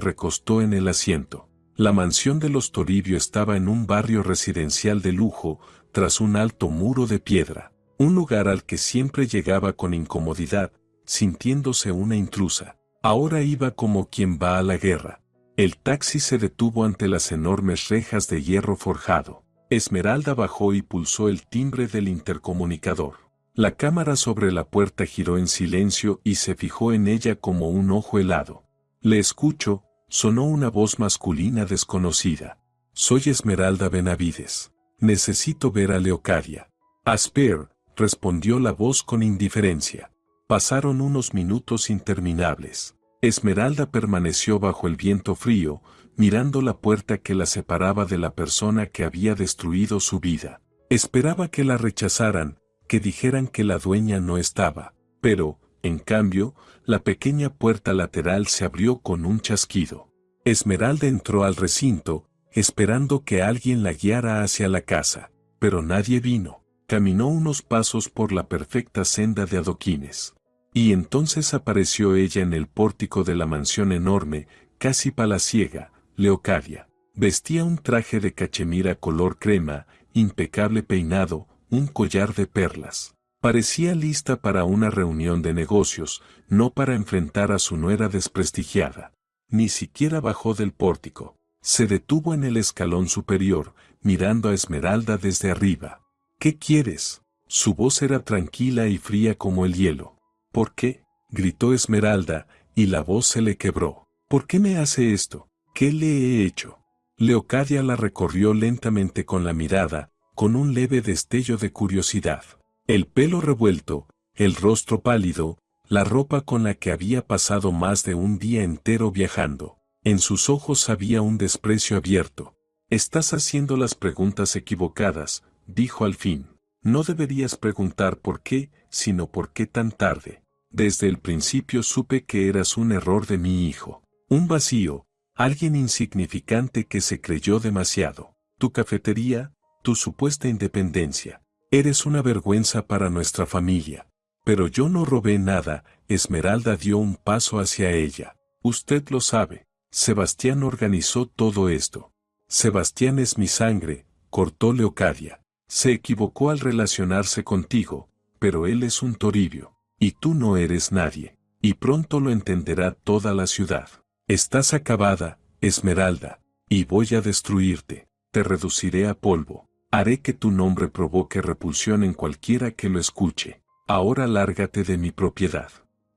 recostó en el asiento. La mansión de los Toribio estaba en un barrio residencial de lujo, tras un alto muro de piedra. Un lugar al que siempre llegaba con incomodidad, sintiéndose una intrusa. Ahora iba como quien va a la guerra. El taxi se detuvo ante las enormes rejas de hierro forjado. Esmeralda bajó y pulsó el timbre del intercomunicador. La cámara sobre la puerta giró en silencio y se fijó en ella como un ojo helado. Le escucho, sonó una voz masculina desconocida. Soy Esmeralda Benavides. Necesito ver a Leocadia. Asper, respondió la voz con indiferencia. Pasaron unos minutos interminables. Esmeralda permaneció bajo el viento frío, mirando la puerta que la separaba de la persona que había destruido su vida. Esperaba que la rechazaran, que dijeran que la dueña no estaba, pero, en cambio, la pequeña puerta lateral se abrió con un chasquido. Esmeralda entró al recinto, esperando que alguien la guiara hacia la casa, pero nadie vino. Caminó unos pasos por la perfecta senda de adoquines. Y entonces apareció ella en el pórtico de la mansión enorme, casi palaciega, Leocadia. Vestía un traje de cachemira color crema, impecable peinado, un collar de perlas. Parecía lista para una reunión de negocios, no para enfrentar a su nuera desprestigiada. Ni siquiera bajó del pórtico. Se detuvo en el escalón superior, mirando a Esmeralda desde arriba. ¿Qué quieres? Su voz era tranquila y fría como el hielo. ¿Por qué? Gritó Esmeralda, y la voz se le quebró. ¿Por qué me hace esto? ¿Qué le he hecho? Leocadia la recorrió lentamente con la mirada, con un leve destello de curiosidad. El pelo revuelto, el rostro pálido, la ropa con la que había pasado más de un día entero viajando. En sus ojos había un desprecio abierto. Estás haciendo las preguntas equivocadas, dijo al fin. No deberías preguntar por qué, sino por qué tan tarde. Desde el principio supe que eras un error de mi hijo. Un vacío, alguien insignificante que se creyó demasiado. Tu cafetería, tu supuesta independencia. Eres una vergüenza para nuestra familia. Pero yo no robé nada. Esmeralda dio un paso hacia ella. Usted lo sabe. Sebastián organizó todo esto. Sebastián es mi sangre, cortó Leocadia. Se equivocó al relacionarse contigo, pero él es un Toribio, y tú no eres nadie, y pronto lo entenderá toda la ciudad. Estás acabada, Esmeralda, y voy a destruirte, te reduciré a polvo, haré que tu nombre provoque repulsión en cualquiera que lo escuche. Ahora lárgate de mi propiedad.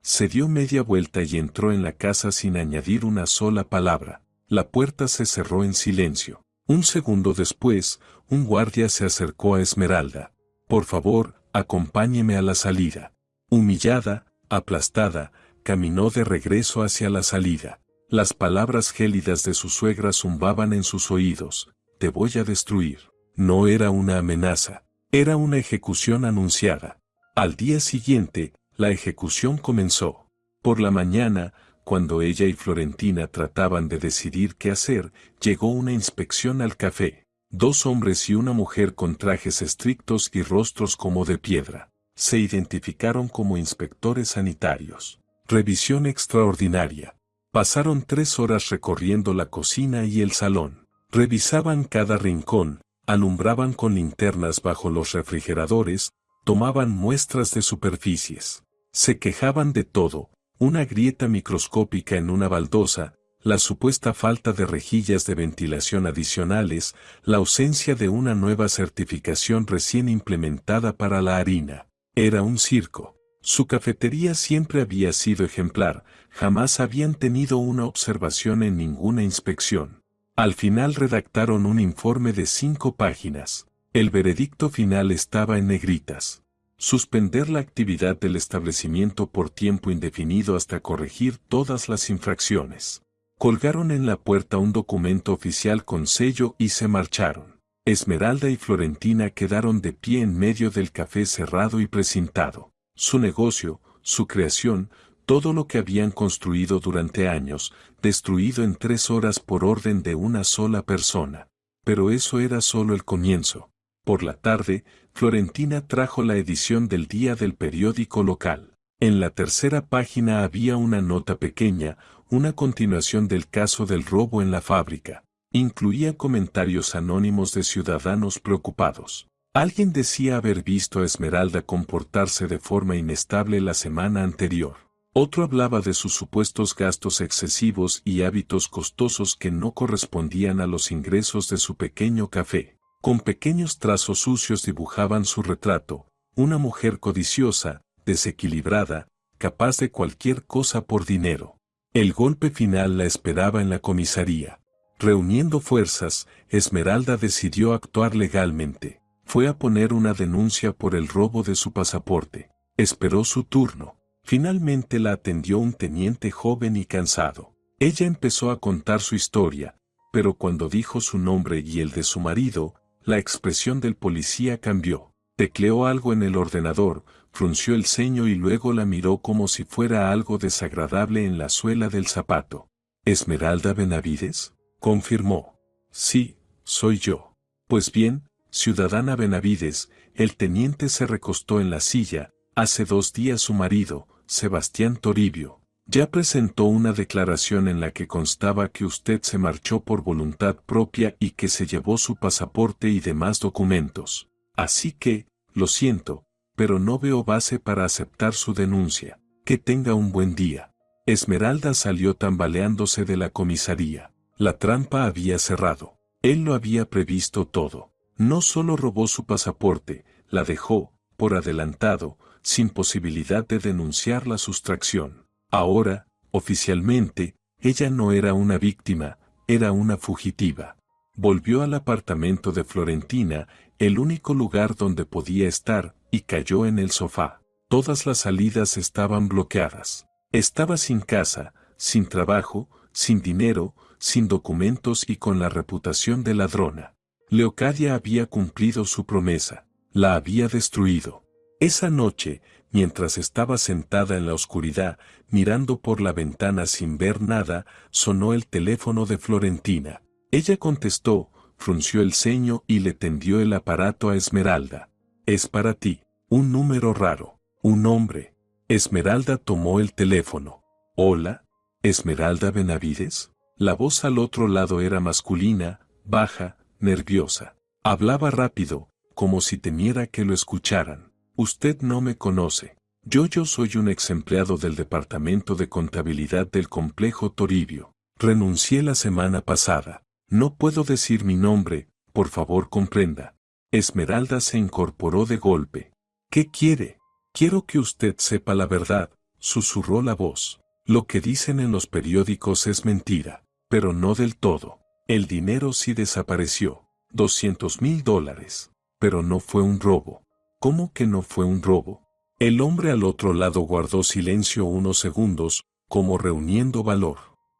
Se dio media vuelta y entró en la casa sin añadir una sola palabra. La puerta se cerró en silencio. Un segundo después, un guardia se acercó a Esmeralda. Por favor, acompáñeme a la salida. Humillada, aplastada, caminó de regreso hacia la salida. Las palabras gélidas de su suegra zumbaban en sus oídos. Te voy a destruir. No era una amenaza, era una ejecución anunciada. Al día siguiente, la ejecución comenzó. Por la mañana, cuando ella y Florentina trataban de decidir qué hacer, llegó una inspección al café. 2 hombres y una mujer con trajes estrictos y rostros como de piedra. Se identificaron como inspectores sanitarios. Revisión extraordinaria. Pasaron 3 horas recorriendo la cocina y el salón. Revisaban cada rincón, alumbraban con linternas bajo los refrigeradores, tomaban muestras de superficies. Se quejaban de todo. Una grieta microscópica en una baldosa, la supuesta falta de rejillas de ventilación adicionales, la ausencia de una nueva certificación recién implementada para la harina. Era un circo. Su cafetería siempre había sido ejemplar, jamás habían tenido una observación en ninguna inspección. Al final redactaron un informe de 5 páginas. El veredicto final estaba en negritas. Suspender la actividad del establecimiento por tiempo indefinido hasta corregir todas las infracciones. Colgaron en la puerta un documento oficial con sello y se marcharon. Esmeralda y Florentina quedaron de pie en medio del café cerrado y precintado. Su negocio, su creación, todo lo que habían construido durante años, destruido en 3 horas por orden de una sola persona. Pero eso era solo el comienzo. Por la tarde, Florentina trajo la edición del día del periódico local. En la tercera página había una nota pequeña, una continuación del caso del robo en la fábrica. Incluía comentarios anónimos de ciudadanos preocupados. Alguien decía haber visto a Esmeralda comportarse de forma inestable la semana anterior. Otro hablaba de sus supuestos gastos excesivos y hábitos costosos que no correspondían a los ingresos de su pequeño café. Con pequeños trazos sucios dibujaban su retrato, una mujer codiciosa, desequilibrada, capaz de cualquier cosa por dinero. El golpe final la esperaba en la comisaría. Reuniendo fuerzas, Esmeralda decidió actuar legalmente. Fue a poner una denuncia por el robo de su pasaporte. Esperó su turno. Finalmente la atendió un teniente joven y cansado. Ella empezó a contar su historia, pero cuando dijo su nombre y el de su marido, la expresión del policía cambió. Tecleó algo en el ordenador, frunció el ceño y luego la miró como si fuera algo desagradable en la suela del zapato. ¿Esmeralda Benavides? Confirmó. Sí, soy yo. Pues bien, ciudadana Benavides, el teniente se recostó en la silla. Hace 2 días su marido, Sebastián Toribio, ya presentó una declaración en la que constaba que usted se marchó por voluntad propia y que se llevó su pasaporte y demás documentos. Así que, lo siento, pero no veo base para aceptar su denuncia. Que tenga un buen día. Esmeralda salió tambaleándose de la comisaría. La trampa había cerrado. Él lo había previsto todo. No solo robó su pasaporte, la dejó, por adelantado, sin posibilidad de denunciar la sustracción. Ahora, oficialmente, ella no era una víctima, era una fugitiva. Volvió al apartamento de Florentina, el único lugar donde podía estar, y cayó en el sofá. Todas las salidas estaban bloqueadas. Estaba sin casa, sin trabajo, sin dinero, sin documentos y con la reputación de ladrona. Leocadia había cumplido su promesa, la había destruido. Esa noche, mientras estaba sentada en la oscuridad, mirando por la ventana sin ver nada, sonó el teléfono de Florentina. Ella contestó, frunció el ceño y le tendió el aparato a Esmeralda. Es para ti, un número raro, un hombre. Esmeralda tomó el teléfono. Hola, ¿Esmeralda Benavides? La voz al otro lado era masculina, baja, nerviosa. Hablaba rápido, como si temiera que lo escucharan. Usted no me conoce. Yo soy un ex empleado del departamento de contabilidad del complejo Toribio. Renuncié la semana pasada. No puedo decir mi nombre, por favor comprenda. Esmeralda se incorporó de golpe. ¿Qué quiere? Quiero que usted sepa la verdad, susurró la voz. Lo que dicen en los periódicos es mentira, pero no del todo. El dinero sí desapareció. $200,000. Pero no fue un robo. ¿Cómo que no fue un robo? El hombre al otro lado guardó silencio unos segundos, como reuniendo valor.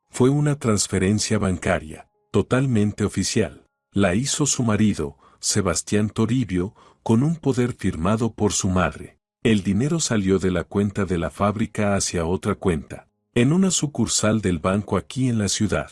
Fue una transferencia bancaria, totalmente oficial. La hizo su marido, Sebastián Toribio, con un poder firmado por su madre. El dinero salió de la cuenta de la fábrica hacia otra cuenta, en una sucursal del banco aquí en la ciudad.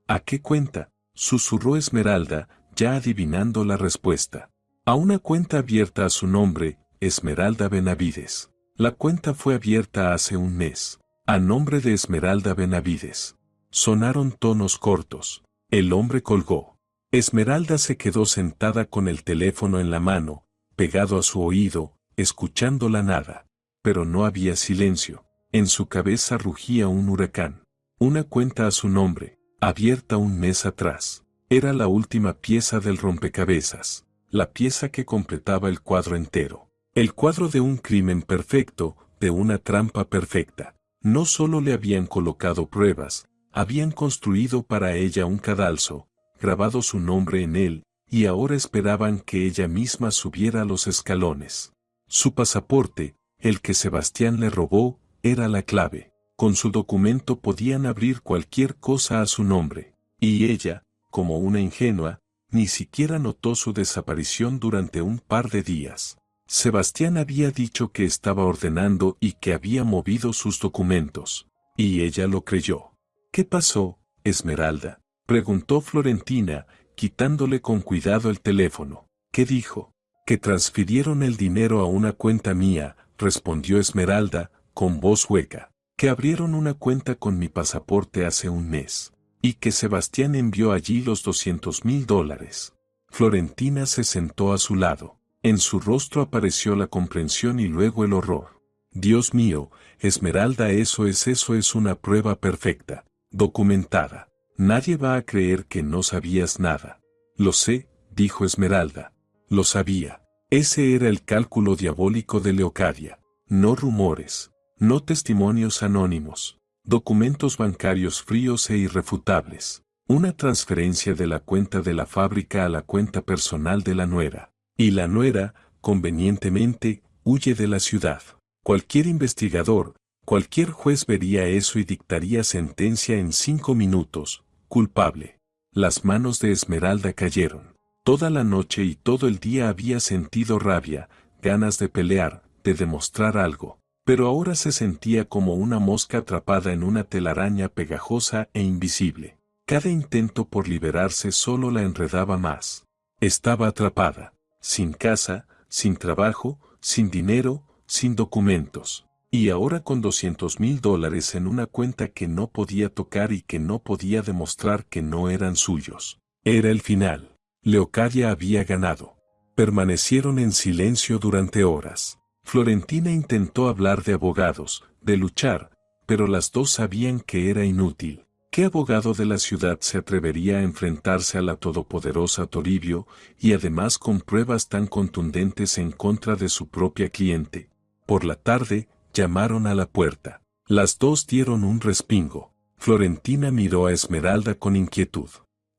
¿A qué cuenta?, susurró Esmeralda, ya adivinando la respuesta. A una cuenta abierta a su nombre, Esmeralda Benavides. La cuenta fue abierta hace un mes, a nombre de Esmeralda Benavides. Sonaron tonos cortos. El hombre colgó. Esmeralda se quedó sentada con el teléfono en la mano, pegado a su oído, escuchando la nada. Pero no había silencio. En su cabeza rugía un huracán. Una cuenta a su nombre, abierta un mes atrás. Era la última pieza del rompecabezas. La pieza que completaba el cuadro entero. El cuadro de un crimen perfecto, de una trampa perfecta. No solo le habían colocado pruebas, habían construido para ella un cadalso, grabado su nombre en él, y ahora esperaban que ella misma subiera los escalones. Su pasaporte, el que Sebastián le robó, era la clave. Con su documento podían abrir cualquier cosa a su nombre. Y ella, como una ingenua, ni siquiera notó su desaparición durante un par de días. Sebastián había dicho que estaba ordenando y que había movido sus documentos. Y ella lo creyó. ¿Qué pasó, Esmeralda?, preguntó Florentina, quitándole con cuidado el teléfono. ¿Qué dijo? Que transfirieron el dinero a una cuenta mía, respondió Esmeralda, con voz hueca. Que abrieron una cuenta con mi pasaporte hace un mes. Y que Sebastián envió allí los $200,000. Florentina se sentó a su lado. En su rostro apareció la comprensión y luego el horror. Dios mío, Esmeralda, eso es una prueba perfecta, documentada. Nadie va a creer que no sabías nada. Lo sé, dijo Esmeralda. Lo sabía. Ese era el cálculo diabólico de Leocadia. No rumores, no testimonios anónimos, documentos bancarios fríos e irrefutables. Una transferencia de la cuenta de la fábrica a la cuenta personal de la nuera. Y la nuera, convenientemente, huye de la ciudad. Cualquier investigador, cualquier juez vería eso y dictaría sentencia en 5 minutos, culpable. Las manos de Esmeralda cayeron. Toda la noche y todo el día había sentido rabia, ganas de pelear, de demostrar algo, pero ahora se sentía como una mosca atrapada en una telaraña pegajosa e invisible. Cada intento por liberarse solo la enredaba más. Estaba atrapada, sin casa, sin trabajo, sin dinero, sin documentos. Y ahora con $200,000 en una cuenta que no podía tocar y que no podía demostrar que no eran suyos. Era el final. Leocadia había ganado. Permanecieron en silencio durante horas. Florentina intentó hablar de abogados, de luchar, pero las dos sabían que era inútil. ¿Qué abogado de la ciudad se atrevería a enfrentarse a la todopoderosa Toribio, y además con pruebas tan contundentes en contra de su propia cliente? Por la tarde, llamaron a la puerta. Las dos dieron un respingo. Florentina miró a Esmeralda con inquietud.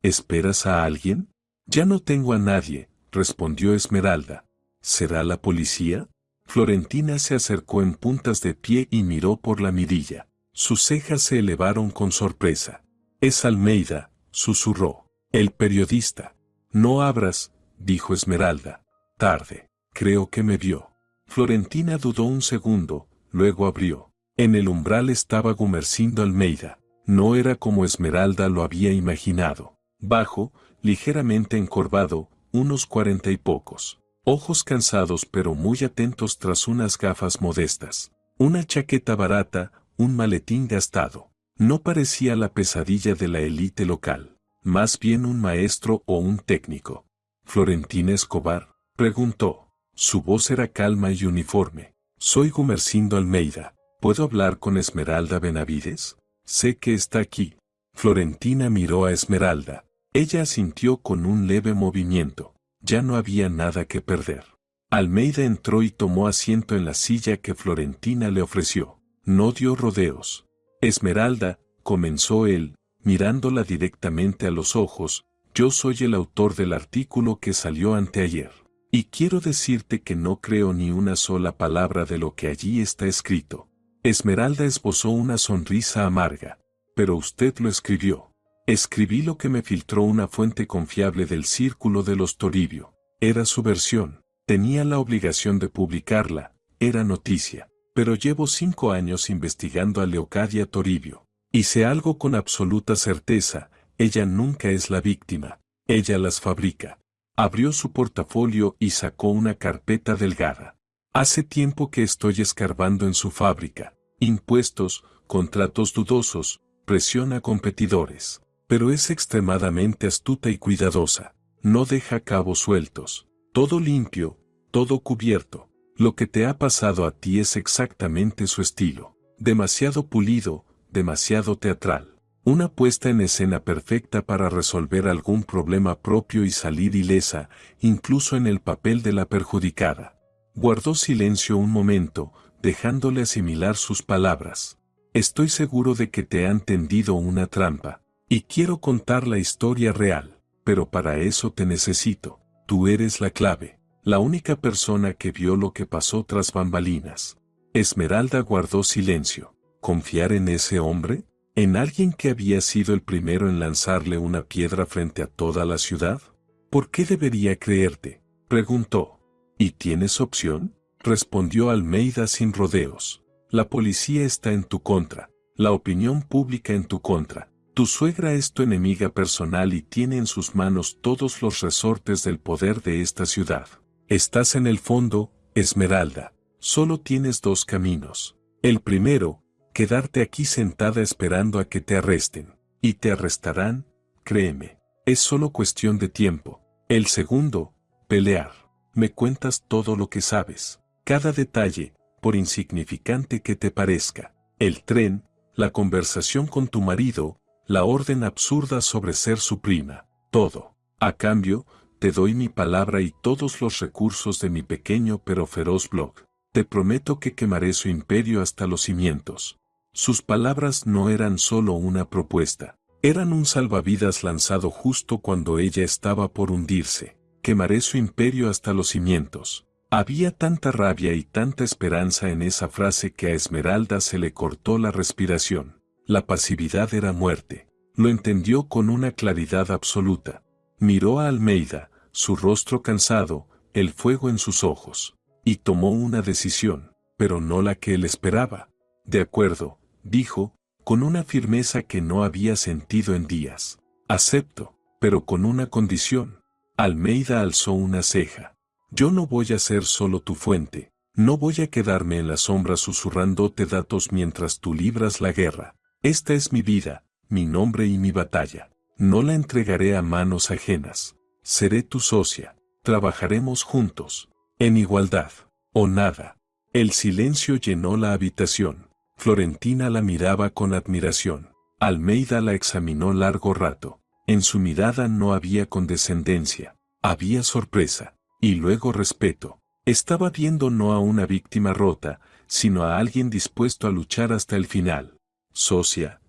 ¿Esperas a alguien? Ya no tengo a nadie, respondió Esmeralda. ¿Será la policía? Florentina se acercó en puntas de pie y miró por la mirilla. Sus cejas se elevaron con sorpresa. Es Almeida, susurró. El periodista. No abras, dijo Esmeralda. Tarde. Creo que me vio. Florentina dudó un segundo, luego abrió. En el umbral estaba Gumersindo Almeida. No era como Esmeralda lo había imaginado. Bajo, ligeramente encorvado, unos 40 y pocos. Ojos cansados pero muy atentos tras unas gafas modestas. Una chaqueta barata, un maletín gastado. No parecía la pesadilla de la élite local, más bien un maestro o un técnico. ¿Florentina Escobar?, preguntó. Su voz era calma y uniforme. Soy Gumersindo Almeida. ¿Puedo hablar con Esmeralda Benavides? Sé que está aquí. Florentina miró a Esmeralda. Ella asintió con un leve movimiento. Ya no había nada que perder. Almeida entró y tomó asiento en la silla que Florentina le ofreció. No dio rodeos. Esmeralda, comenzó él, mirándola directamente a los ojos, yo soy el autor del artículo que salió anteayer. Y quiero decirte que no creo ni una sola palabra de lo que allí está escrito. Esmeralda esbozó una sonrisa amarga. Pero usted lo escribió. Escribí lo que me filtró una fuente confiable del círculo de los Toribio. Era su versión. Tenía la obligación de publicarla. Era noticia. Pero llevo 5 años investigando a Leocadia Toribio. Y sé algo con absoluta certeza. Ella nunca es la víctima. Ella las fabrica. Abrió su portafolio y sacó una carpeta delgada. Hace tiempo que estoy escarbando en su fábrica. Impuestos, contratos dudosos, presión a competidores. Pero es extremadamente astuta y cuidadosa. No deja cabos sueltos. Todo limpio, todo cubierto. Lo que te ha pasado a ti es exactamente su estilo. Demasiado pulido, demasiado teatral. Una puesta en escena perfecta para resolver algún problema propio y salir ilesa, incluso en el papel de la perjudicada. Guardó silencio un momento, dejándole asimilar sus palabras. Estoy seguro de que te han tendido una trampa. Y quiero contar la historia real, pero para eso te necesito. Tú eres la clave, la única persona que vio lo que pasó tras bambalinas. Esmeralda guardó silencio. ¿Confiar en ese hombre? ¿En alguien que había sido el primero en lanzarle una piedra frente a toda la ciudad? ¿Por qué debería creerte?, preguntó. ¿Y tienes opción?, respondió Almeida sin rodeos. La policía está en tu contra, la opinión pública en tu contra. Tu suegra es tu enemiga personal y tiene en sus manos todos los resortes del poder de esta ciudad. Estás en el fondo, Esmeralda. Solo tienes 2 caminos. El primero, quedarte aquí sentada esperando a que te arresten. Y te arrestarán, créeme. Es solo cuestión de tiempo. El segundo, pelear. Me cuentas todo lo que sabes. Cada detalle, por insignificante que te parezca. El tren, la conversación con tu marido, la orden absurda sobre ser su prima, todo. A cambio, te doy mi palabra y todos los recursos de mi pequeño pero feroz blog. Te prometo que quemaré su imperio hasta los cimientos. Sus palabras no eran solo una propuesta, Eran un salvavidas lanzado justo cuando ella estaba por hundirse. Quemaré su imperio hasta los cimientos. Había tanta rabia y tanta esperanza en esa frase que a Esmeralda se le cortó la respiración. La pasividad era muerte. Lo entendió con una claridad absoluta. Miró a Almeida, su rostro cansado, el fuego en sus ojos, y tomó una decisión, pero no la que él esperaba. De acuerdo, dijo, con una firmeza que no había sentido en días. Acepto, pero con una condición. Almeida alzó una ceja. Yo no voy a ser solo tu fuente, no voy a quedarme en la sombra susurrándote datos mientras tú libras la guerra. Esta es mi vida, mi nombre y mi batalla. No la entregaré a manos ajenas. Seré tu socia, trabajaremos juntos, en igualdad, o nada. El silencio llenó la habitación. Florentina la miraba con admiración. Almeida la examinó largo rato. En su mirada no había condescendencia, había sorpresa. Y luego respeto. Estaba viendo no a una víctima rota, sino a alguien dispuesto a luchar hasta el final. Socia,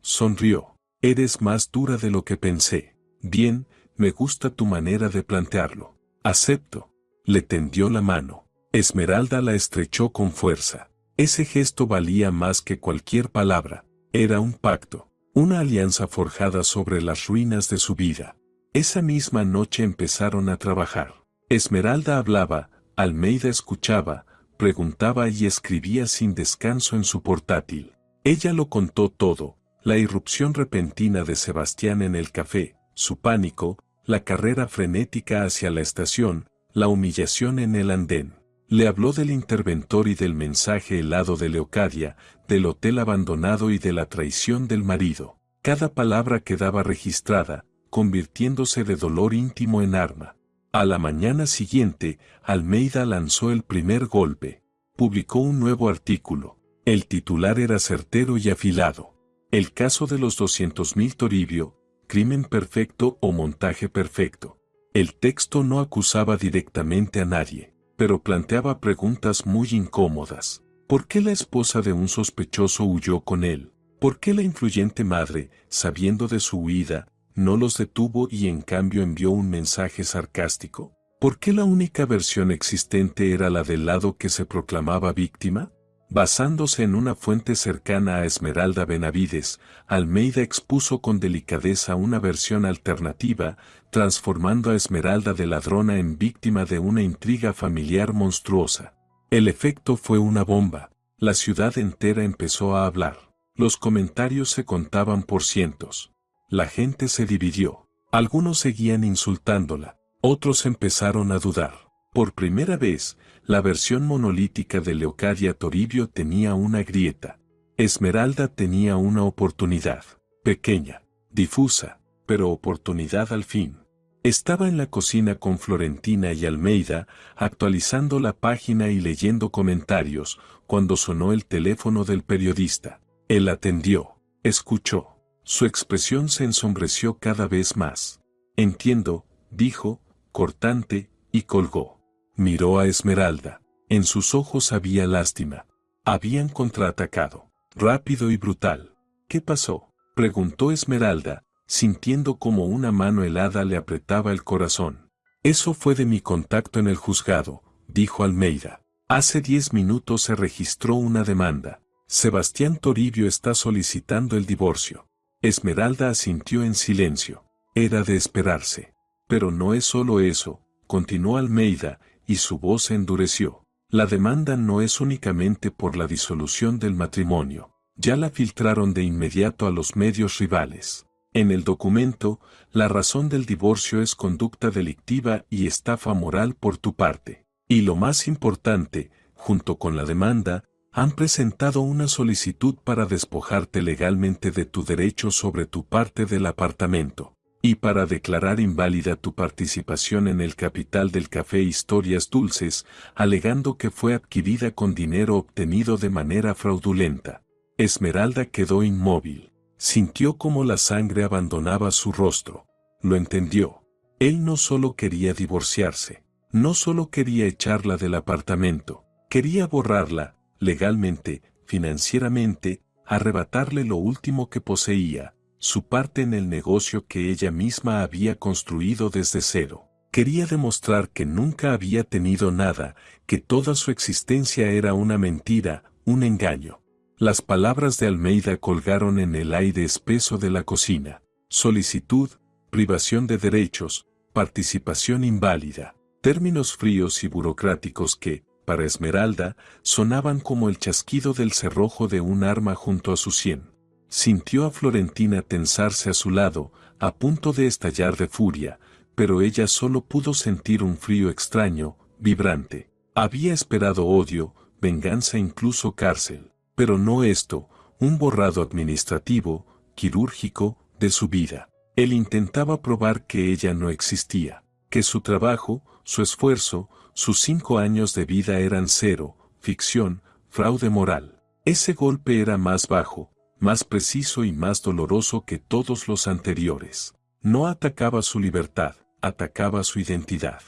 sonrió. Eres más dura de lo que pensé. Bien, me gusta tu manera de plantearlo. Acepto. Le tendió la mano. Esmeralda la estrechó con fuerza. Ese gesto valía más que cualquier palabra. Era un pacto, una alianza forjada sobre las ruinas de su vida. Esa misma noche empezaron a trabajar. Esmeralda hablaba, Almeida escuchaba, preguntaba y escribía sin descanso en su portátil. Ella lo contó todo, la irrupción repentina de Sebastián en el café, su pánico, la carrera frenética hacia la estación, la humillación en el andén. Le habló del interventor y del mensaje helado de Leocadia, del hotel abandonado y de la traición del marido. Cada palabra quedaba registrada, convirtiéndose de dolor íntimo en arma. A la mañana siguiente, Almeida lanzó el primer golpe. Publicó un nuevo artículo. El titular era certero y afilado. El caso de los 200.000 Toribio, crimen perfecto o montaje perfecto. El texto no acusaba directamente a nadie, pero planteaba preguntas muy incómodas. ¿Por qué la esposa de un sospechoso huyó con él? ¿Por qué la influyente madre, sabiendo de su huida, no los detuvo y en cambio envió un mensaje sarcástico? ¿Por qué la única versión existente era la del lado que se proclamaba víctima? Basándose en una fuente cercana a Esmeralda Benavides, Almeida expuso con delicadeza una versión alternativa, transformando a Esmeralda de ladrona en víctima de una intriga familiar monstruosa. El efecto fue una bomba. La ciudad entera empezó a hablar. Los comentarios se contaban por cientos. La gente se dividió. Algunos seguían insultándola, otros empezaron a dudar. Por primera vez, la versión monolítica de Leocadia Toribio tenía una grieta. Esmeralda tenía una oportunidad, pequeña, difusa, pero oportunidad al fin. Estaba en la cocina con Florentina y Almeida, actualizando la página y leyendo comentarios, cuando sonó el teléfono del periodista. Él atendió, escuchó. Su expresión se ensombreció cada vez más. Entiendo, dijo, cortante, y colgó. Miró a Esmeralda. En sus ojos había lástima. Habían contraatacado. Rápido y brutal. ¿Qué pasó?, preguntó Esmeralda, sintiendo como una mano helada le apretaba el corazón. Eso fue de mi contacto en el juzgado, dijo Almeida. Hace 10 minutos se registró una demanda. Sebastián Toribio está solicitando el divorcio. Esmeralda asintió en silencio. Era de esperarse. Pero no es solo eso, continuó Almeida, y su voz se endureció. La demanda no es únicamente por la disolución del matrimonio. Ya la filtraron de inmediato a los medios rivales. En el documento, la razón del divorcio es conducta delictiva y estafa moral por tu parte. Y lo más importante, junto con la demanda, han presentado una solicitud para despojarte legalmente de tu derecho sobre tu parte del apartamento, y para declarar inválida tu participación en el capital del café Historias Dulces, alegando que fue adquirida con dinero obtenido de manera fraudulenta. Esmeralda quedó inmóvil. Sintió como la sangre abandonaba su rostro. Lo entendió. Él no solo quería divorciarse, no solo quería echarla del apartamento, quería borrarla, legalmente, financieramente, arrebatarle lo último que poseía, su parte en el negocio que ella misma había construido desde cero. Quería demostrar que nunca había tenido nada, que toda su existencia era una mentira, un engaño. Las palabras de Almeida colgaron en el aire espeso de la cocina. Solicitud, privación de derechos, participación inválida. Términos fríos y burocráticos que, para Esmeralda, sonaban como el chasquido del cerrojo de un arma junto a su sien. Sintió a Florentina tensarse a su lado, a punto de estallar de furia, pero ella solo pudo sentir un frío extraño, vibrante. Había esperado odio, venganza e incluso cárcel, pero no esto, un borrado administrativo, quirúrgico, de su vida. Él intentaba probar que ella no existía, que su trabajo, su esfuerzo, sus 5 años de vida eran cero, ficción, fraude moral. Ese golpe era más bajo, más preciso y más doloroso que todos los anteriores. No atacaba su libertad, atacaba su identidad.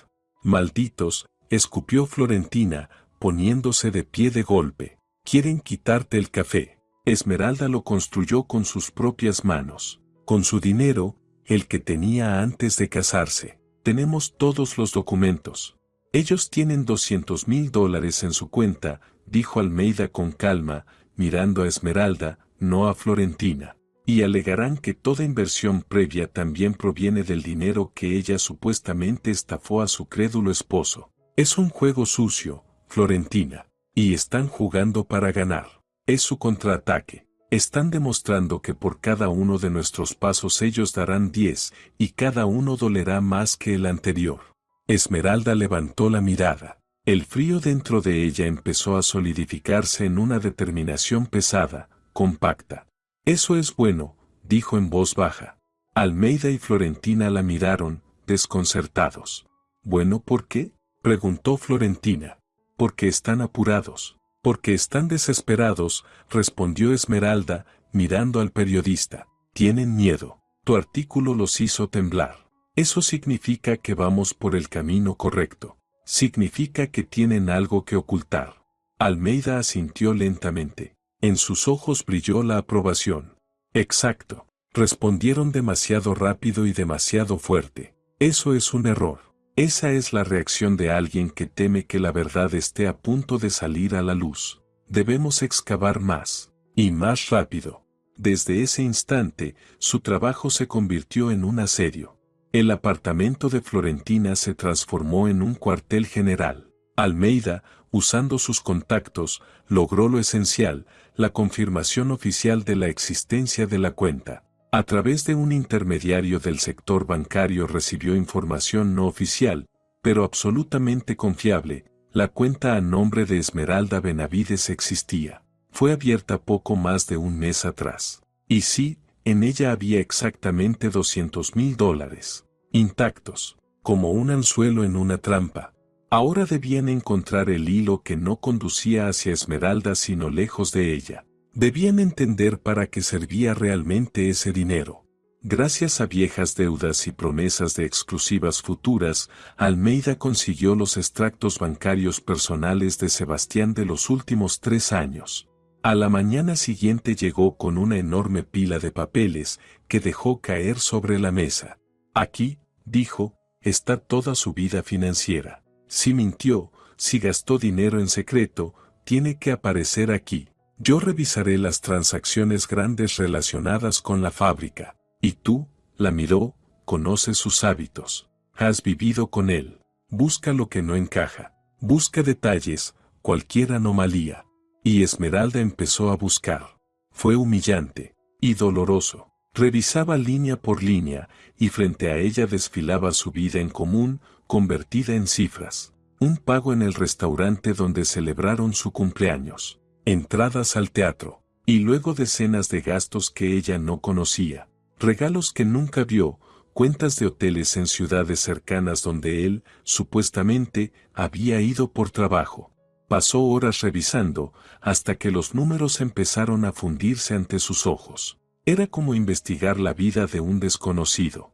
Malditos, escupió Florentina, poniéndose de pie de golpe. Quieren quitarte el café. Esmeralda lo construyó con sus propias manos. Con su dinero, el que tenía antes de casarse. Tenemos todos los documentos. Ellos tienen $200,000 en su cuenta, dijo Almeida con calma, mirando a Esmeralda, no a Florentina. Y alegarán que toda inversión previa también proviene del dinero que ella supuestamente estafó a su crédulo esposo. Es un juego sucio, Florentina. Y están jugando para ganar. Es su contraataque. Están demostrando que por cada uno de nuestros pasos ellos darán 10, y cada uno dolerá más que el anterior. Esmeralda levantó la mirada. El frío dentro de ella empezó a solidificarse en una determinación pesada, compacta. Eso es bueno, dijo en voz baja. Almeida y Florentina la miraron, desconcertados. ¿Bueno por qué?, preguntó Florentina. Porque están apurados. Porque están desesperados, respondió Esmeralda, mirando al periodista. Tienen miedo. Tu artículo los hizo temblar. Eso significa que vamos por el camino correcto. Significa que tienen algo que ocultar. Almeida asintió lentamente. En sus ojos brilló la aprobación. Exacto. Respondieron demasiado rápido y demasiado fuerte. Eso es un error. Esa es la reacción de alguien que teme que la verdad esté a punto de salir a la luz. Debemos excavar más. Y más rápido. Desde ese instante, su trabajo se convirtió en un asedio. El apartamento de Florentina se transformó en un cuartel general. Almeida, usando sus contactos, logró lo esencial, la confirmación oficial de la existencia de la cuenta. A través de un intermediario del sector bancario recibió información no oficial, pero absolutamente confiable. La cuenta a nombre de Esmeralda Benavides existía. Fue abierta poco más de un mes atrás. Y sí, en ella había exactamente $200,000. Intactos, como un anzuelo en una trampa. Ahora debían encontrar el hilo que no conducía hacia Esmeralda sino lejos de ella. Debían entender para qué servía realmente ese dinero. Gracias a viejas deudas y promesas de exclusivas futuras, Almeida consiguió los extractos bancarios personales de Sebastián de los últimos 3 años. A la mañana siguiente llegó con una enorme pila de papeles que dejó caer sobre la mesa. Aquí, dijo, está toda su vida financiera. Si mintió, si gastó dinero en secreto, tiene que aparecer aquí. Yo revisaré las transacciones grandes relacionadas con la fábrica. Y tú, la miró, conoces sus hábitos. Has vivido con él. Busca lo que no encaja. Busca detalles, cualquier anomalía. Y Esmeralda empezó a buscar. Fue humillante y doloroso. Revisaba línea por línea, y frente a ella desfilaba su vida en común, convertida en cifras. Un pago en el restaurante donde celebraron su cumpleaños. Entradas al teatro, y luego decenas de gastos que ella no conocía. Regalos que nunca vio, cuentas de hoteles en ciudades cercanas donde él, supuestamente, había ido por trabajo. Pasó horas revisando, hasta que los números empezaron a fundirse ante sus ojos. Era como investigar la vida de un desconocido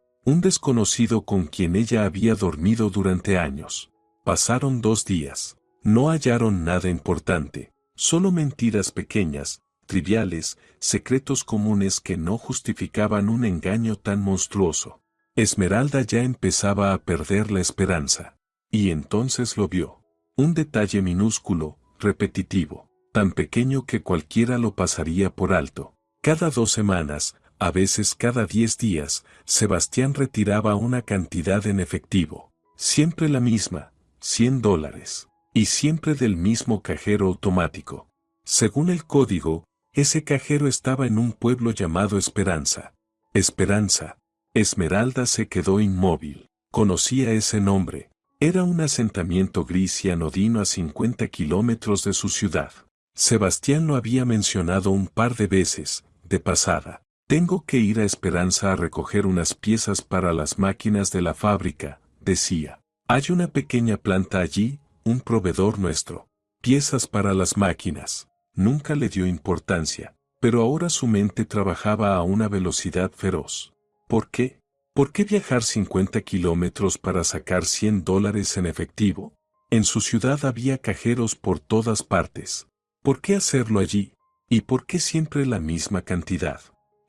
con quien ella había dormido durante años. Pasaron 2 días. No hallaron nada importante, solo mentiras pequeñas, triviales, secretos comunes que no justificaban un engaño tan monstruoso. Esmeralda ya empezaba a perder la esperanza. Y entonces lo vio. Un detalle minúsculo, repetitivo, tan pequeño que cualquiera lo pasaría por alto. Cada 2 semanas, a veces cada 10 días, Sebastián retiraba una cantidad en efectivo. Siempre la misma, $100. Y siempre del mismo cajero automático. Según el código, ese cajero estaba en un pueblo llamado Esperanza. Esperanza. Esmeralda se quedó inmóvil. Conocía ese nombre. Era un asentamiento gris y anodino a 50 kilómetros de su ciudad. Sebastián lo había mencionado un par de veces, de pasada. Tengo que ir a Esperanza a recoger unas piezas para las máquinas de la fábrica, decía. Hay una pequeña planta allí, un proveedor nuestro. Piezas para las máquinas. Nunca le dio importancia, pero ahora su mente trabajaba a una velocidad feroz. ¿Por qué? ¿Por qué viajar 50 kilómetros para sacar $100 en efectivo? En su ciudad había cajeros por todas partes. ¿Por qué hacerlo allí? ¿Y por qué siempre la misma cantidad?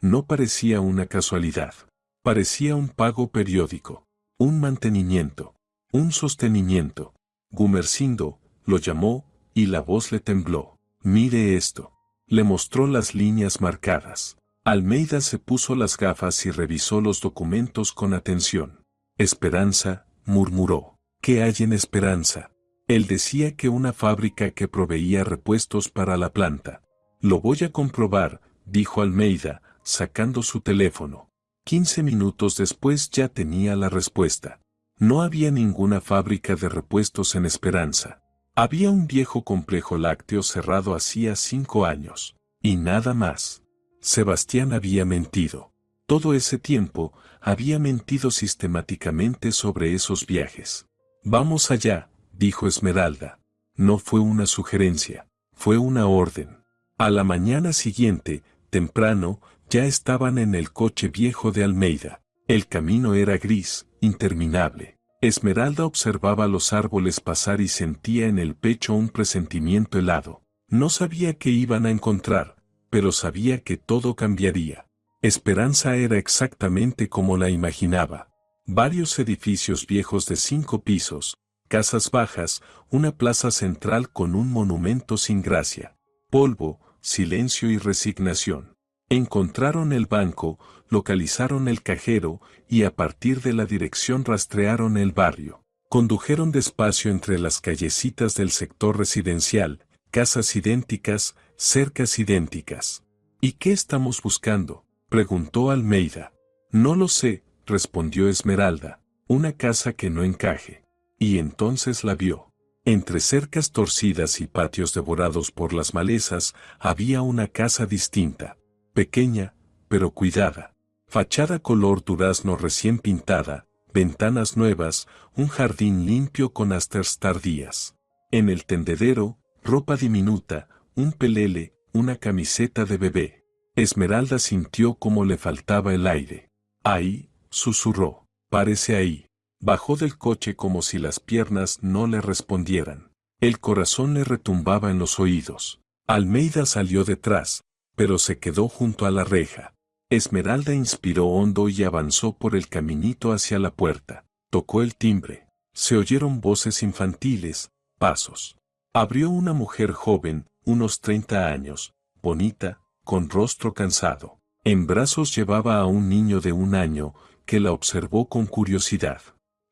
No parecía una casualidad. Parecía un pago periódico, un mantenimiento, un sostenimiento. Gumersindo lo llamó, y la voz le tembló. Mire esto. Le mostró las líneas marcadas. Almeida se puso las gafas y revisó los documentos con atención. Esperanza, murmuró. ¿Qué hay en Esperanza? Él decía que una fábrica que proveía repuestos para la planta. Lo voy a comprobar, dijo Almeida, sacando su teléfono. 15 minutos después ya tenía la respuesta. No había ninguna fábrica de repuestos en Esperanza. Había un viejo complejo lácteo cerrado hacía 5 años. Y nada más. Sebastián había mentido. Todo ese tiempo, había mentido sistemáticamente sobre esos viajes. Vamos allá, dijo Esmeralda. No fue una sugerencia, fue una orden. A la mañana siguiente, temprano, ya estaban en el coche viejo de Almeida. El camino era gris, interminable. Esmeralda observaba los árboles pasar y sentía en el pecho un presentimiento helado. No sabía qué iban a encontrar, pero sabía que todo cambiaría. Esperanza era exactamente como la imaginaba. Varios edificios viejos de 5 pisos, casas bajas, una plaza central con un monumento sin gracia. Polvo, silencio y resignación. Encontraron el banco, localizaron el cajero, y a partir de la dirección rastrearon el barrio. Condujeron despacio entre las callecitas del sector residencial, casas idénticas, cercas idénticas. ¿Y qué estamos buscando?, preguntó Almeida. No lo sé, respondió Esmeralda. Una casa que no encaje. Y entonces la vio. Entre cercas torcidas y patios devorados por las malezas, había una casa distinta. Pequeña, pero cuidada. Fachada color durazno recién pintada, ventanas nuevas, un jardín limpio con asters tardías. En el tendedero, ropa diminuta, un pelele, una camiseta de bebé. Esmeralda sintió como le faltaba el aire. Ahí, susurró. Párese ahí. Bajó del coche como si las piernas no le respondieran. El corazón le retumbaba en los oídos. Almeida salió detrás, pero se quedó junto a la reja. Esmeralda inspiró hondo y avanzó por el caminito hacia la puerta. Tocó el timbre. Se oyeron voces infantiles, pasos. Abrió una mujer joven, unos 30 años, bonita, con rostro cansado. En brazos llevaba a un niño de 1 año, que la observó con curiosidad.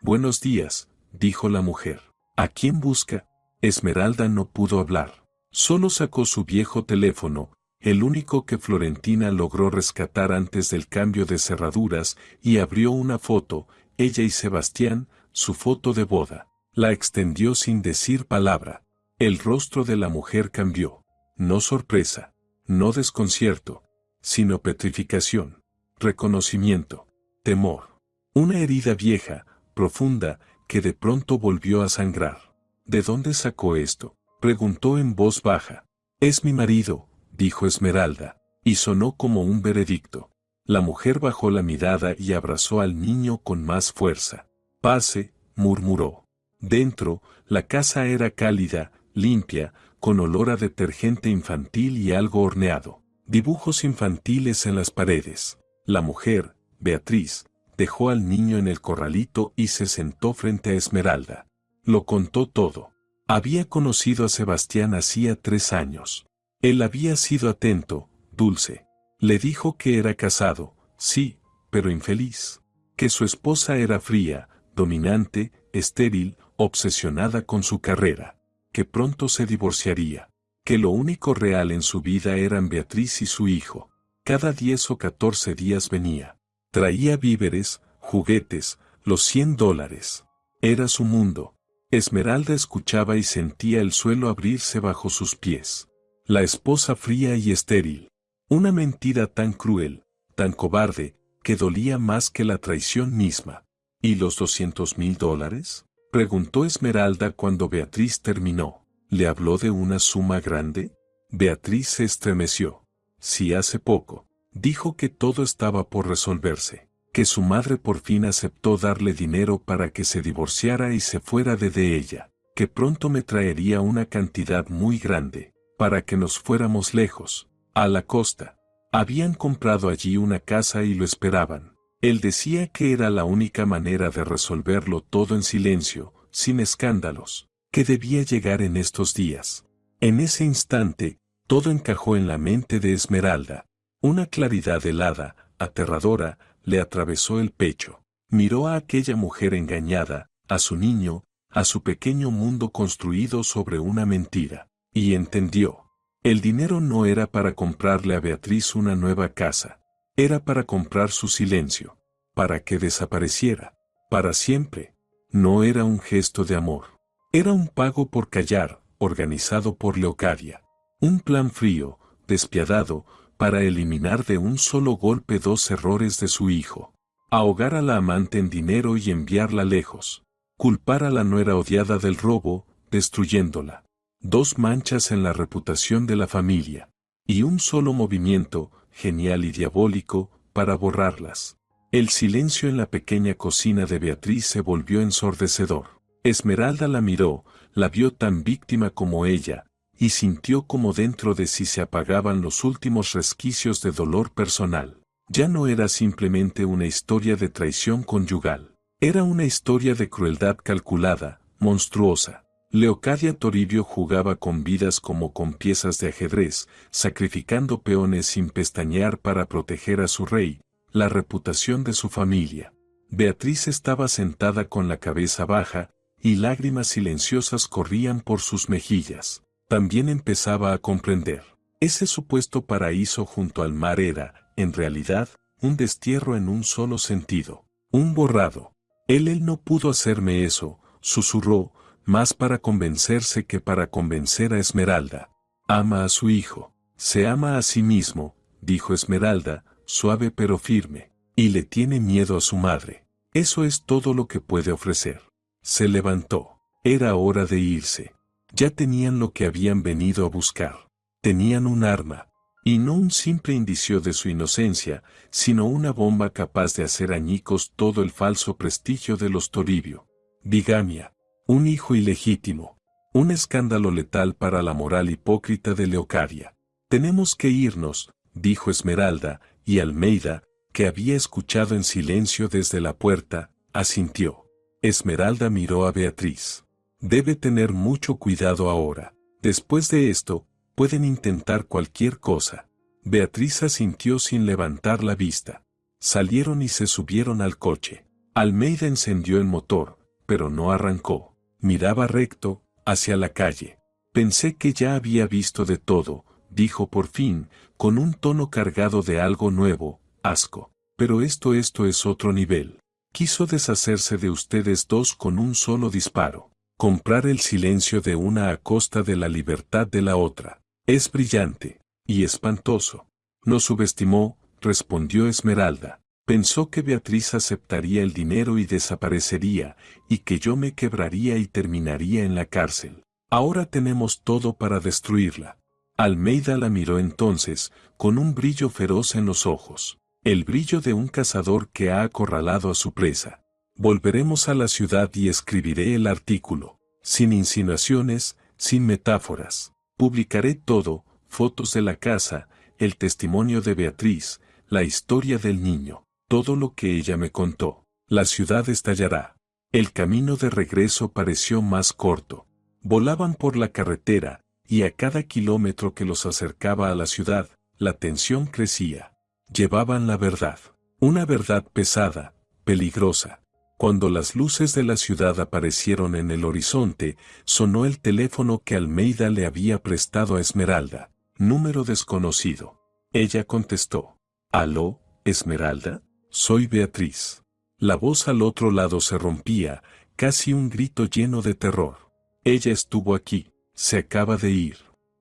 Buenos días, dijo la mujer. ¿A quién busca? Esmeralda no pudo hablar. Solo sacó su viejo teléfono, el único que Florentina logró rescatar antes del cambio de cerraduras, y abrió una foto, ella y Sebastián, su foto de boda. La extendió sin decir palabra. El rostro de la mujer cambió. No sorpresa, no desconcierto, sino petrificación, reconocimiento, temor. Una herida vieja, profunda, que de pronto volvió a sangrar. ¿De dónde sacó esto?, preguntó en voz baja. Es mi marido, dijo Esmeralda, y sonó como un veredicto. La mujer bajó la mirada y abrazó al niño con más fuerza. Pase, murmuró. Dentro, la casa era cálida, limpia, con olor a detergente infantil y algo horneado. Dibujos infantiles en las paredes. La mujer, Beatriz, dejó al niño en el corralito y se sentó frente a Esmeralda. Lo contó todo. Había conocido a Sebastián hacía 3 años. Él había sido atento, dulce. Le dijo que era casado, sí, pero infeliz. Que su esposa era fría, dominante, estéril, obsesionada con su carrera. Que pronto se divorciaría. Que lo único real en su vida eran Beatriz y su hijo. Cada 10 o 14 días venía. Traía víveres, juguetes, los $100. Era su mundo. Esmeralda escuchaba y sentía el suelo abrirse bajo sus pies. La esposa fría y estéril. Una mentira tan cruel, tan cobarde, que dolía más que la traición misma. ¿Y los $200,000? Preguntó Esmeralda cuando Beatriz terminó. ¿Le habló de una suma grande? Beatriz se estremeció. Sí, hace poco. Dijo que todo estaba por resolverse. Que su madre por fin aceptó darle dinero para que se divorciara y se fuera de ella. Que pronto me traería una cantidad muy grande, para que nos fuéramos lejos, a la costa. Habían comprado allí una casa y lo esperaban. Él decía que era la única manera de resolverlo todo en silencio, sin escándalos, que debía llegar en estos días. En ese instante, todo encajó en la mente de Esmeralda. Una claridad helada, aterradora, le atravesó el pecho. Miró a aquella mujer engañada, a su niño, a su pequeño mundo construido sobre una mentira. Y entendió. El dinero no era para comprarle a Beatriz una nueva casa. Era para comprar su silencio. Para que desapareciera. Para siempre. No era un gesto de amor. Era un pago por callar, organizado por Leocadia. Un plan frío, despiadado, para eliminar de un solo golpe 2 errores de su hijo. Ahogar a la amante en dinero y enviarla lejos. Culpar a la nuera odiada del robo, destruyéndola. 2 manchas en la reputación de la familia. Y un solo movimiento, genial y diabólico, para borrarlas. El silencio en la pequeña cocina de Beatriz se volvió ensordecedor. Esmeralda la miró, la vio tan víctima como ella, y sintió como dentro de sí se apagaban los últimos resquicios de dolor personal. Ya no era simplemente una historia de traición conyugal. Era una historia de crueldad calculada, monstruosa. Leocadia Toribio jugaba con vidas como con piezas de ajedrez, sacrificando peones sin pestañear para proteger a su rey, la reputación de su familia. Beatriz estaba sentada con la cabeza baja, y lágrimas silenciosas corrían por sus mejillas. También empezaba a comprender. Ese supuesto paraíso junto al mar era, en realidad, un destierro en un solo sentido. Un borrado. Él no pudo hacerme eso, susurró, más para convencerse que para convencer a Esmeralda. Ama a su hijo. Se ama a sí mismo, dijo Esmeralda, suave pero firme. Y le tiene miedo a su madre. Eso es todo lo que puede ofrecer. Se levantó. Era hora de irse. Ya tenían lo que habían venido a buscar. Tenían un arma. Y no un simple indicio de su inocencia, sino una bomba capaz de hacer añicos todo el falso prestigio de los Toribio. Bigamia. Un hijo ilegítimo. Un escándalo letal para la moral hipócrita de Leocadia. Tenemos que irnos, dijo Esmeralda, y Almeida, que había escuchado en silencio desde la puerta, asintió. Esmeralda miró a Beatriz. Debe tener mucho cuidado ahora. Después de esto, pueden intentar cualquier cosa. Beatriz asintió sin levantar la vista. Salieron y se subieron al coche. Almeida encendió el motor, pero no arrancó. Miraba recto, hacia la calle. Pensé que ya había visto de todo, dijo por fin, con un tono cargado de algo nuevo, asco. Pero esto es otro nivel. Quiso deshacerse de ustedes dos con un solo disparo. Comprar el silencio de una a costa de la libertad de la otra. Es brillante. Y espantoso. Nos subestimó, respondió Esmeralda. Pensó que Beatriz aceptaría el dinero y desaparecería, y que yo me quebraría y terminaría en la cárcel. Ahora tenemos todo para destruirla. Almeida la miró entonces, con un brillo feroz en los ojos. El brillo de un cazador que ha acorralado a su presa. Volveremos a la ciudad y escribiré el artículo. Sin insinuaciones, sin metáforas. Publicaré todo, fotos de la casa, el testimonio de Beatriz, la historia del niño, todo lo que ella me contó. La ciudad estallará. El camino de regreso pareció más corto. Volaban por la carretera, y a cada kilómetro que los acercaba a la ciudad, la tensión crecía. Llevaban la verdad. Una verdad pesada, peligrosa. Cuando las luces de la ciudad aparecieron en el horizonte, sonó el teléfono que Almeida le había prestado a Esmeralda. Número desconocido. Ella contestó. «¿Aló, Esmeralda? Soy Beatriz». La voz al otro lado se rompía, casi un grito lleno de terror. «Ella estuvo aquí, se acaba de ir».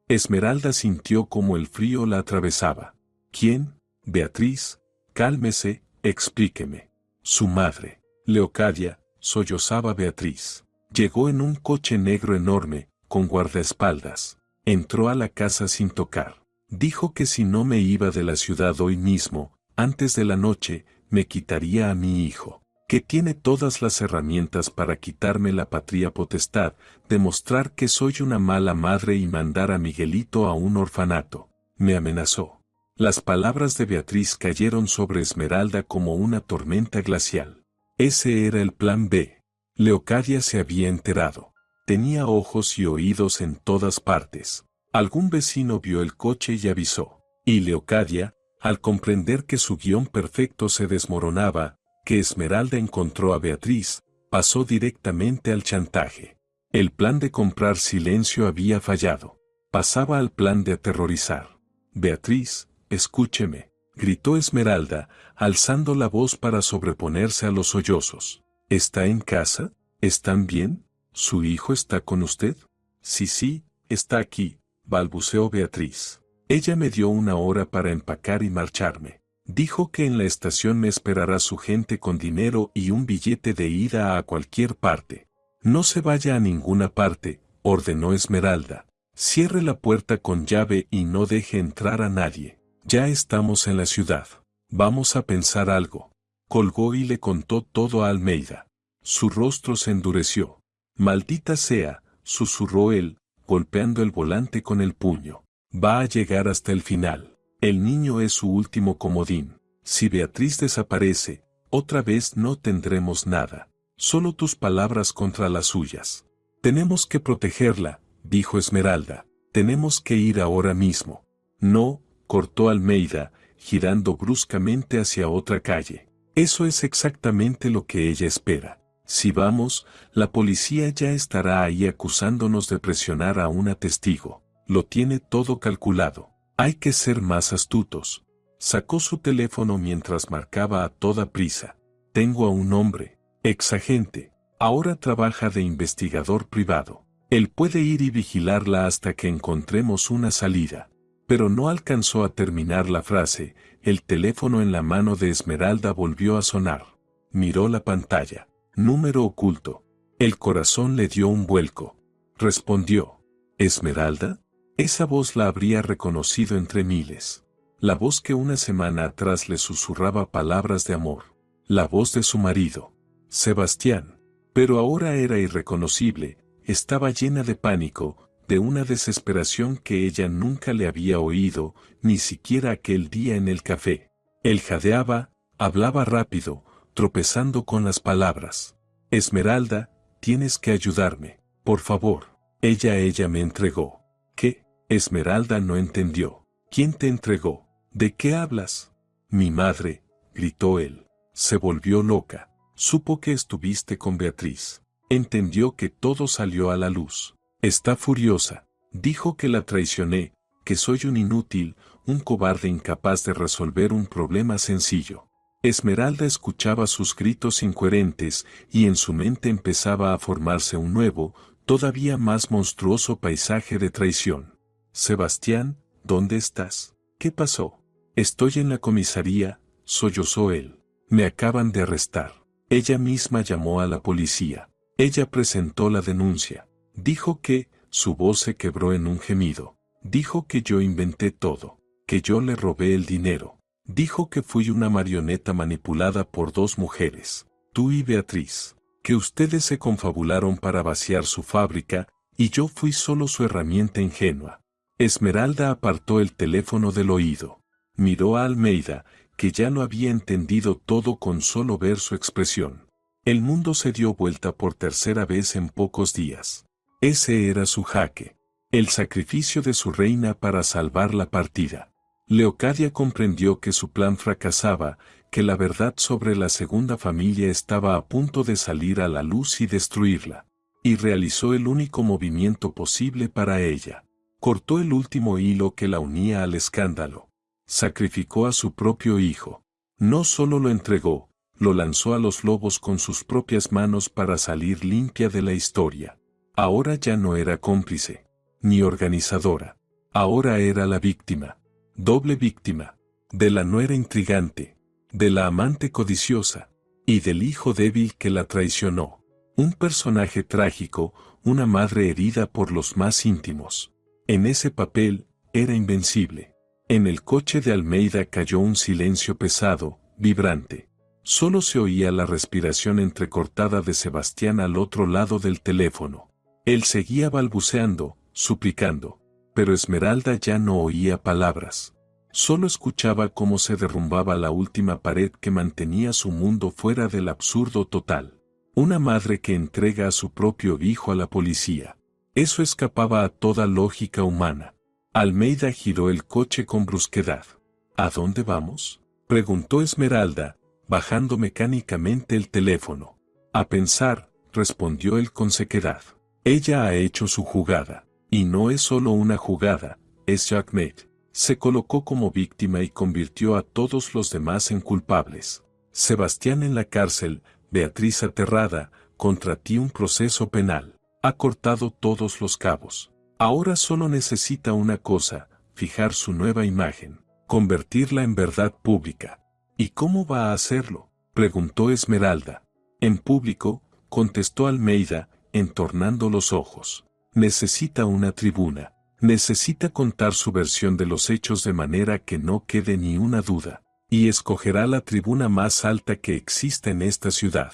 Esmeralda sintió como el frío la atravesaba. «¿Quién? Beatriz, cálmese, explíqueme». «Su madre». «Leocadia», sollozaba Beatriz. Llegó en un coche negro enorme, con guardaespaldas. Entró a la casa sin tocar. Dijo que si no me iba de la ciudad hoy mismo, antes de la noche, me quitaría a mi hijo. Que tiene todas las herramientas para quitarme la patria potestad, demostrar que soy una mala madre y mandar a Miguelito a un orfanato. Me amenazó. Las palabras de Beatriz cayeron sobre Esmeralda como una tormenta glacial. Ese era el plan B. Leocadia se había enterado. Tenía ojos y oídos en todas partes. Algún vecino vio el coche y avisó. Y Leocadia, al comprender que su guión perfecto se desmoronaba, que Esmeralda encontró a Beatriz, pasó directamente al chantaje. El plan de comprar silencio había fallado. Pasaba al plan de aterrorizar. «Beatriz, escúcheme», gritó Esmeralda, alzando la voz para sobreponerse a los sollozos. «¿Está en casa? ¿Están bien? ¿Su hijo está con usted?» Sí, está aquí», balbuceó Beatriz. «Ella me dio una hora para empacar y marcharme. Dijo que en la estación me esperará su gente con dinero y un billete de ida a cualquier parte». «No se vaya a ninguna parte», ordenó Esmeralda. «Cierre la puerta con llave y no deje entrar a nadie. Ya estamos en la ciudad. Vamos a pensar algo». Colgó y le contó todo a Almeida. Su rostro se endureció. «Maldita sea», susurró él, golpeando el volante con el puño. «Va a llegar hasta el final. El niño es su último comodín. Si Beatriz desaparece, otra vez no tendremos nada. Solo tus palabras contra las suyas. Tenemos que protegerla», dijo Esmeralda. «Tenemos que ir ahora mismo». «No», cortó Almeida, girando bruscamente hacia otra calle. «Eso es exactamente lo que ella espera. Si vamos, la policía ya estará ahí acusándonos de presionar a una testigo. Lo tiene todo calculado. Hay que ser más astutos». Sacó su teléfono mientras marcaba a toda prisa. «Tengo a un hombre, exagente. Ahora trabaja de investigador privado. Él puede ir y vigilarla hasta que encontremos una salida». Pero no alcanzó a terminar la frase, el teléfono en la mano de Esmeralda volvió a sonar. Miró la pantalla. «Número oculto». El corazón le dio un vuelco. Respondió. «¿Esmeralda?» Esa voz la habría reconocido entre miles. La voz que una semana atrás le susurraba palabras de amor. La voz de su marido. Sebastián. Pero ahora era irreconocible, estaba llena de pánico, de una desesperación que ella nunca le había oído, ni siquiera aquel día en el café. Él jadeaba, hablaba rápido, tropezando con las palabras. «Esmeralda, tienes que ayudarme, por favor». Ella me entregó». «¿Qué?» Esmeralda no entendió. «¿Quién te entregó? ¿De qué hablas?» «Mi madre», gritó él. Se volvió loca. Supo que estuviste con Beatriz. Entendió que todo salió a la luz. Está furiosa. Dijo que la traicioné, que soy un inútil, un cobarde incapaz de resolver un problema sencillo. Esmeralda escuchaba sus gritos incoherentes y en su mente empezaba a formarse un nuevo, todavía más monstruoso paisaje de traición. «Sebastián, ¿dónde estás? ¿Qué pasó?» «Estoy en la comisaría», sollozó él. «Me acaban de arrestar». Ella misma llamó a la policía. Ella presentó la denuncia. Dijo que, su voz se quebró en un gemido. Dijo que yo inventé todo, que yo le robé el dinero. Dijo que fui una marioneta manipulada por dos mujeres, tú y Beatriz, que ustedes se confabularon para vaciar su fábrica, y yo fui solo su herramienta ingenua. Esmeralda apartó el teléfono del oído. Miró a Almeida, que ya lo había entendido todo con solo ver su expresión. El mundo se dio vuelta por tercera vez en pocos días. Ese era su jaque. El sacrificio de su reina para salvar la partida. Leocadia comprendió que su plan fracasaba, que la verdad sobre la segunda familia estaba a punto de salir a la luz y destruirla. Y realizó el único movimiento posible para ella. Cortó el último hilo que la unía al escándalo. Sacrificó a su propio hijo. No solo lo entregó, lo lanzó a los lobos con sus propias manos para salir limpia de la historia. Ahora ya no era cómplice, ni organizadora. Ahora era la víctima. Doble víctima. De la nuera intrigante, de la amante codiciosa, y del hijo débil que la traicionó. Un personaje trágico, una madre herida por los más íntimos. En ese papel, era invencible. En el coche de Almeida cayó un silencio pesado, vibrante. Solo se oía la respiración entrecortada de Sebastián al otro lado del teléfono. Él seguía balbuceando, suplicando, pero Esmeralda ya no oía palabras. Solo escuchaba cómo se derrumbaba la última pared que mantenía su mundo fuera del absurdo total. Una madre que entrega a su propio hijo a la policía. Eso escapaba a toda lógica humana. Almeida giró el coche con brusquedad. ¿A dónde vamos?, preguntó Esmeralda, bajando mecánicamente el teléfono. A pensar, respondió él con sequedad. Ella ha hecho su jugada. Y no es solo una jugada, es checkmate. Se colocó como víctima y convirtió a todos los demás en culpables. Sebastián en la cárcel, Beatriz aterrada, contra ti un proceso penal. Ha cortado todos los cabos. Ahora solo necesita una cosa, fijar su nueva imagen, convertirla en verdad pública. ¿Y cómo va a hacerlo?, preguntó Esmeralda. En público, contestó Almeida, entornando los ojos. Necesita una tribuna. Necesita contar su versión de los hechos de manera que no quede ni una duda. Y escogerá la tribuna más alta que exista en esta ciudad.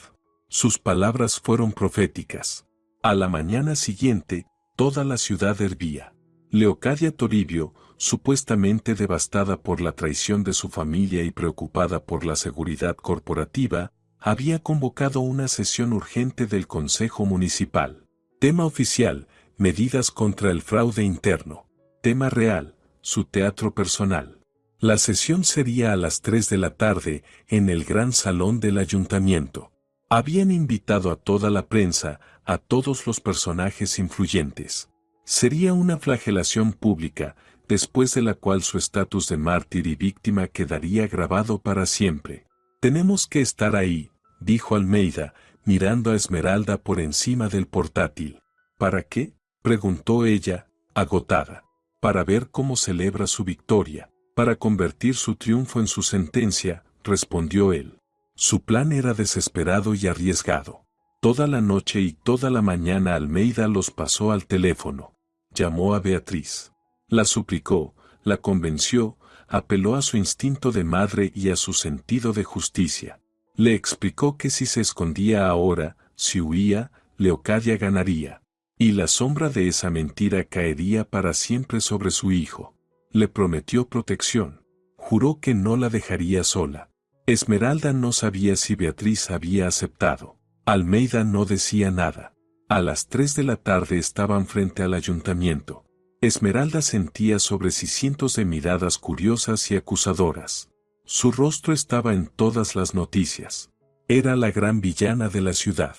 Sus palabras fueron proféticas. A la mañana siguiente, toda la ciudad hervía. Leocadia Toribio, supuestamente devastada por la traición de su familia y preocupada por la seguridad corporativa, había convocado una sesión urgente del Consejo Municipal. Tema oficial: medidas contra el fraude interno. Tema real: su teatro personal. La sesión sería a las 3 de la tarde, en el gran salón del ayuntamiento. Habían invitado a toda la prensa, a todos los personajes influyentes. Sería una flagelación pública, después de la cual su estatus de mártir y víctima quedaría grabado para siempre. Tenemos que estar ahí, dijo Almeida, mirando a Esmeralda por encima del portátil. ¿Para qué?, preguntó ella, agotada. Para ver cómo celebra su victoria, para convertir su triunfo en su sentencia, respondió él. Su plan era desesperado y arriesgado. Toda la noche y toda la mañana Almeida los pasó al teléfono. Llamó a Beatriz. La suplicó, la convenció, apeló a su instinto de madre y a su sentido de justicia. Le explicó que si se escondía ahora, si huía, Leocadia ganaría. Y la sombra de esa mentira caería para siempre sobre su hijo. Le prometió protección. Juró que no la dejaría sola. Esmeralda no sabía si Beatriz había aceptado. Almeida no decía nada. A las 3 de la tarde estaban frente al ayuntamiento. Esmeralda sentía sobre sí cientos de miradas curiosas y acusadoras. Su rostro estaba en todas las noticias. Era la gran villana de la ciudad.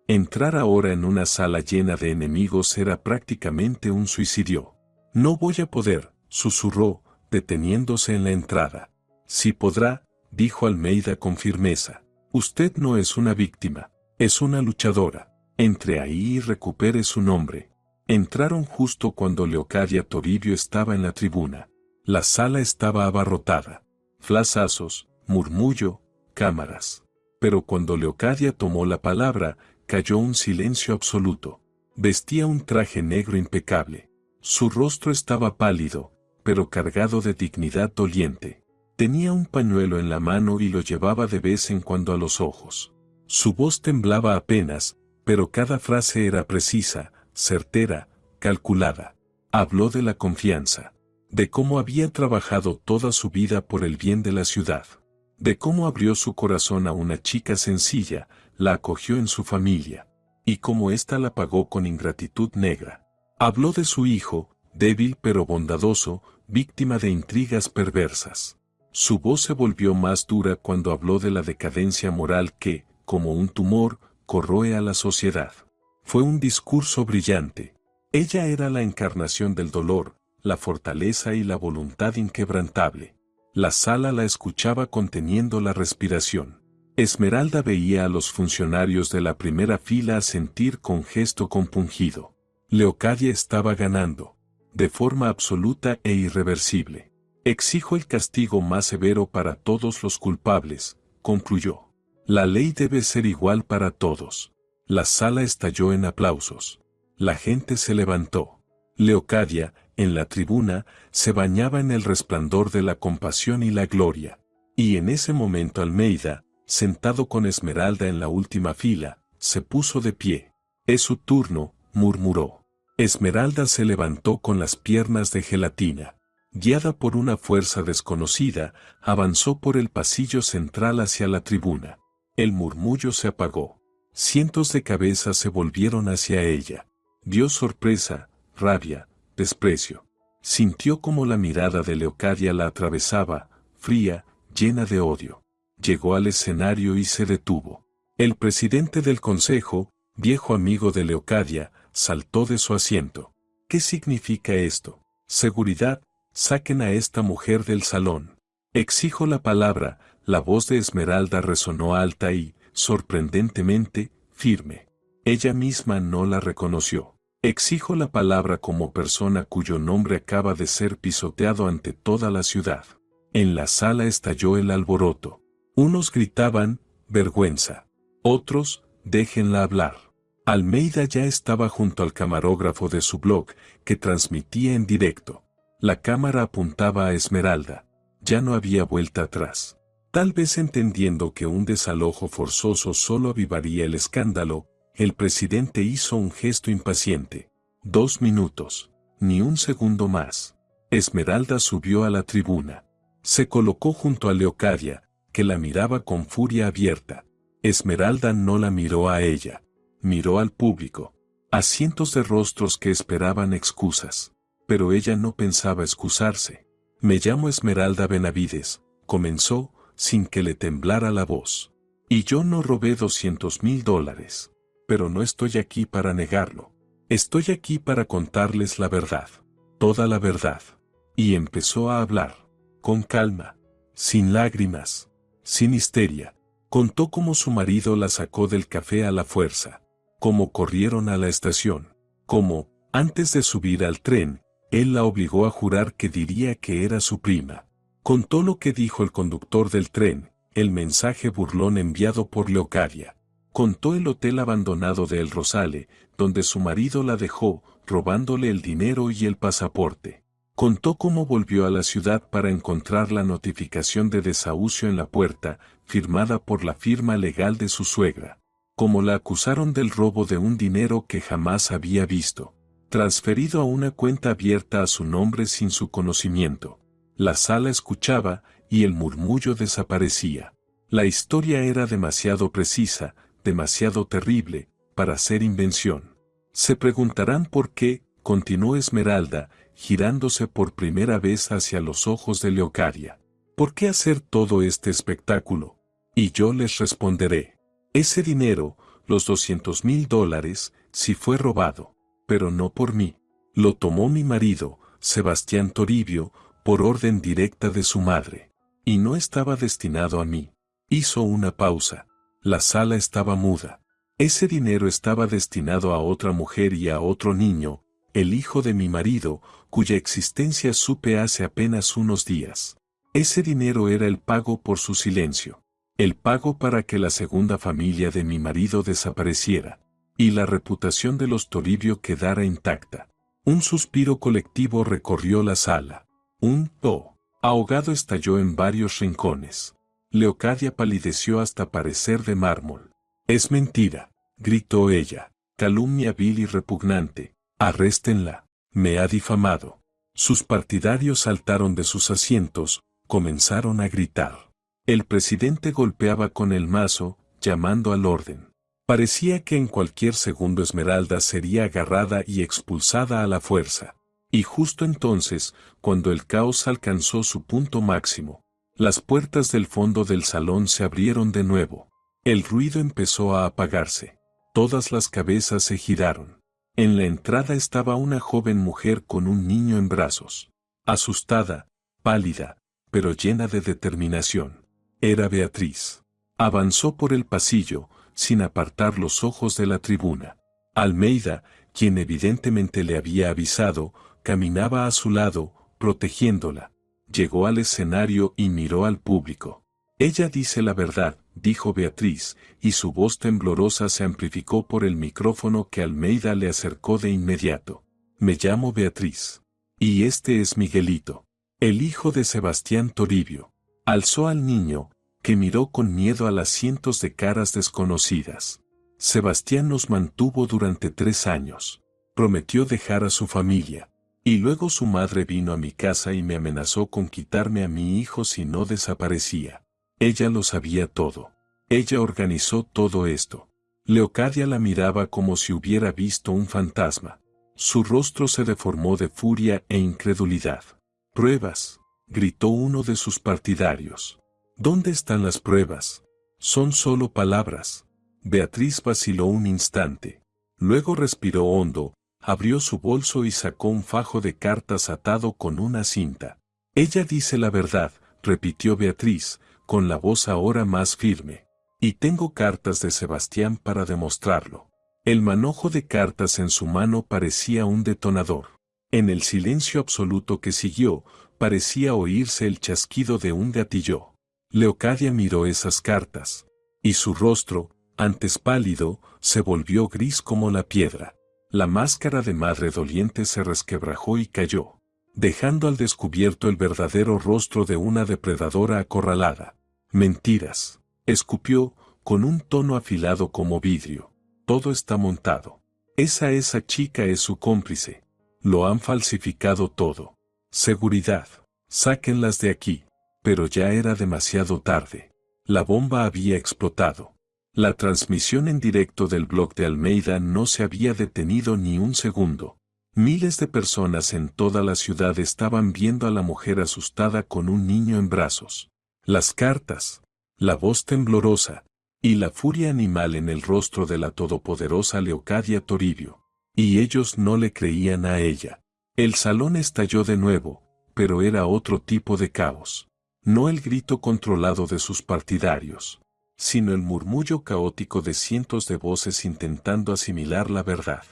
Entrar ahora en una sala llena de enemigos era prácticamente un suicidio. No voy a poder, susurró, deteniéndose en la entrada. Sí podrá, dijo Almeida con firmeza. Usted no es una víctima, es una luchadora. Entre ahí y recupere su nombre. Entraron justo cuando Leocadia Toribio estaba en la tribuna. La sala estaba abarrotada. Flashazos, murmullo, cámaras. Pero cuando Leocadia tomó la palabra, cayó un silencio absoluto. Vestía un traje negro impecable. Su rostro estaba pálido, pero cargado de dignidad doliente. Tenía un pañuelo en la mano y lo llevaba de vez en cuando a los ojos. Su voz temblaba apenas, pero cada frase era precisa, certera, calculada. Habló de la confianza, de cómo había trabajado toda su vida por el bien de la ciudad, de cómo abrió su corazón a una chica sencilla, la acogió en su familia, y cómo ésta la pagó con ingratitud negra. Habló de su hijo, débil pero bondadoso, víctima de intrigas perversas. Su voz se volvió más dura cuando habló de la decadencia moral que, como un tumor, corroe a la sociedad. Fue un discurso brillante. Ella era la encarnación del dolor, la fortaleza y la voluntad inquebrantable. La sala la escuchaba conteniendo la respiración. Esmeralda veía a los funcionarios de la primera fila asentir con gesto compungido. Leocadia estaba ganando, de forma absoluta e irreversible. Exijo el castigo más severo para todos los culpables, concluyó. La ley debe ser igual para todos. La sala estalló en aplausos. La gente se levantó. Leocadia, en la tribuna, se bañaba en el resplandor de la compasión y la gloria. Y en ese momento Almeida, sentado con Esmeralda en la última fila, se puso de pie. Es su turno, murmuró. Esmeralda se levantó con las piernas de gelatina. Guiada por una fuerza desconocida, avanzó por el pasillo central hacia la tribuna. El murmullo se apagó. Cientos de cabezas se volvieron hacia ella. Vio sorpresa, rabia, desprecio. Sintió como la mirada de Leocadia la atravesaba, fría, llena de odio. Llegó al escenario y se detuvo. El presidente del consejo, viejo amigo de Leocadia, saltó de su asiento. ¿Qué significa esto? Seguridad, saquen a esta mujer del salón. Exijo la palabra. La voz de Esmeralda resonó alta y, sorprendentemente, firme. Ella misma no la reconoció. Exijo la palabra como persona cuyo nombre acaba de ser pisoteado ante toda la ciudad. En la sala estalló el alboroto. Unos gritaban, vergüenza. Otros, déjenla hablar. Almeida ya estaba junto al camarógrafo de su blog, que transmitía en directo. La cámara apuntaba a Esmeralda. Ya no había vuelta atrás. Tal vez entendiendo que un desalojo forzoso solo avivaría el escándalo, el presidente hizo un gesto impaciente. 2 minutos, ni un segundo más. Esmeralda subió a la tribuna. Se colocó junto a Leocadia, que la miraba con furia abierta. Esmeralda no la miró a ella, miró al público, a cientos de rostros que esperaban excusas. Pero ella no pensaba excusarse. Me llamo Esmeralda Benavides, comenzó, sin que le temblara la voz. Y yo no robé $200,000. Pero no estoy aquí para negarlo. Estoy aquí para contarles la verdad. Toda la verdad. Y empezó a hablar. Con calma. Sin lágrimas. Sin histeria. Contó cómo su marido la sacó del café a la fuerza. Cómo corrieron a la estación. Cómo, antes de subir al tren, él la obligó a jurar que diría que era su prima. Contó lo que dijo el conductor del tren, el mensaje burlón enviado por Leocadia. Contó el hotel abandonado de El Rosale, donde su marido la dejó, robándole el dinero y el pasaporte. Contó cómo volvió a la ciudad para encontrar la notificación de desahucio en la puerta, firmada por la firma legal de su suegra. Cómo la acusaron del robo de un dinero que jamás había visto, transferido a una cuenta abierta a su nombre sin su conocimiento. La sala escuchaba, y el murmullo desaparecía. La historia era demasiado precisa, demasiado terrible, para ser invención. Se preguntarán por qué, continuó Esmeralda, girándose por primera vez hacia los ojos de Leocadia. ¿Por qué hacer todo este espectáculo? Y yo les responderé. Ese dinero, los $200,000, sí fue robado, pero no por mí. Lo tomó mi marido, Sebastián Toribio, por orden directa de su madre. Y no estaba destinado a mí. Hizo una pausa. La sala estaba muda. Ese dinero estaba destinado a otra mujer y a otro niño, el hijo de mi marido, cuya existencia supe hace apenas unos días. Ese dinero era el pago por su silencio. El pago para que la segunda familia de mi marido desapareciera. Y la reputación de los Toribio quedara intacta. Un suspiro colectivo recorrió la sala. Un "oh" ahogado estalló en varios rincones. Leocadia palideció hasta parecer de mármol. «Es mentira», gritó ella. «Calumnia vil y repugnante. Arréstenla». Me ha difamado. Sus partidarios saltaron de sus asientos, comenzaron a gritar. El presidente golpeaba con el mazo, llamando al orden. Parecía que en cualquier segundo Esmeralda sería agarrada y expulsada a la fuerza. Y justo entonces, cuando el caos alcanzó su punto máximo, las puertas del fondo del salón se abrieron de nuevo. El ruido empezó a apagarse. Todas las cabezas se giraron. En la entrada estaba una joven mujer con un niño en brazos. Asustada, pálida, pero llena de determinación. Era Beatriz. Avanzó por el pasillo, sin apartar los ojos de la tribuna. Almeida, quien evidentemente le había avisado, caminaba a su lado, protegiéndola. Llegó al escenario y miró al público. Ella dice la verdad, dijo Beatriz, y su voz temblorosa se amplificó por el micrófono que Almeida le acercó de inmediato. Me llamo Beatriz. Y este es Miguelito, el hijo de Sebastián Toribio. Alzó al niño, que miró con miedo a las cientos de caras desconocidas. Sebastián nos mantuvo durante 3 años. Prometió dejar a su familia. Y luego su madre vino a mi casa y me amenazó con quitarme a mi hijo si no desaparecía. Ella lo sabía todo. Ella organizó todo esto. Leocadia la miraba como si hubiera visto un fantasma. Su rostro se deformó de furia e incredulidad. «Pruebas», gritó uno de sus partidarios. «¿Dónde están las pruebas? Son solo palabras». Beatriz vaciló un instante. Luego respiró hondo, abrió su bolso y sacó un fajo de cartas atado con una cinta. «Ella dice la verdad», repitió Beatriz, con la voz ahora más firme. «Y tengo cartas de Sebastián para demostrarlo». El manojo de cartas en su mano parecía un detonador. En el silencio absoluto que siguió, parecía oírse el chasquido de un gatillo. Leocadia miró esas cartas. Y su rostro, antes pálido, se volvió gris como la piedra. La máscara de madre doliente se resquebrajó y cayó, dejando al descubierto el verdadero rostro de una depredadora acorralada. «Mentiras», escupió, con un tono afilado como vidrio. «Todo está montado. Esa chica es su cómplice. Lo han falsificado todo. Seguridad, sáquenlas de aquí». Pero ya era demasiado tarde. La bomba había explotado. La transmisión en directo del blog de Almeida no se había detenido ni un segundo. Miles de personas en toda la ciudad estaban viendo a la mujer asustada con un niño en brazos. Las cartas, la voz temblorosa, y la furia animal en el rostro de la todopoderosa Leocadia Toribio. Y ellos no le creían a ella. El salón estalló de nuevo, pero era otro tipo de caos. No el grito controlado de sus partidarios, sino el murmullo caótico de cientos de voces intentando asimilar la verdad.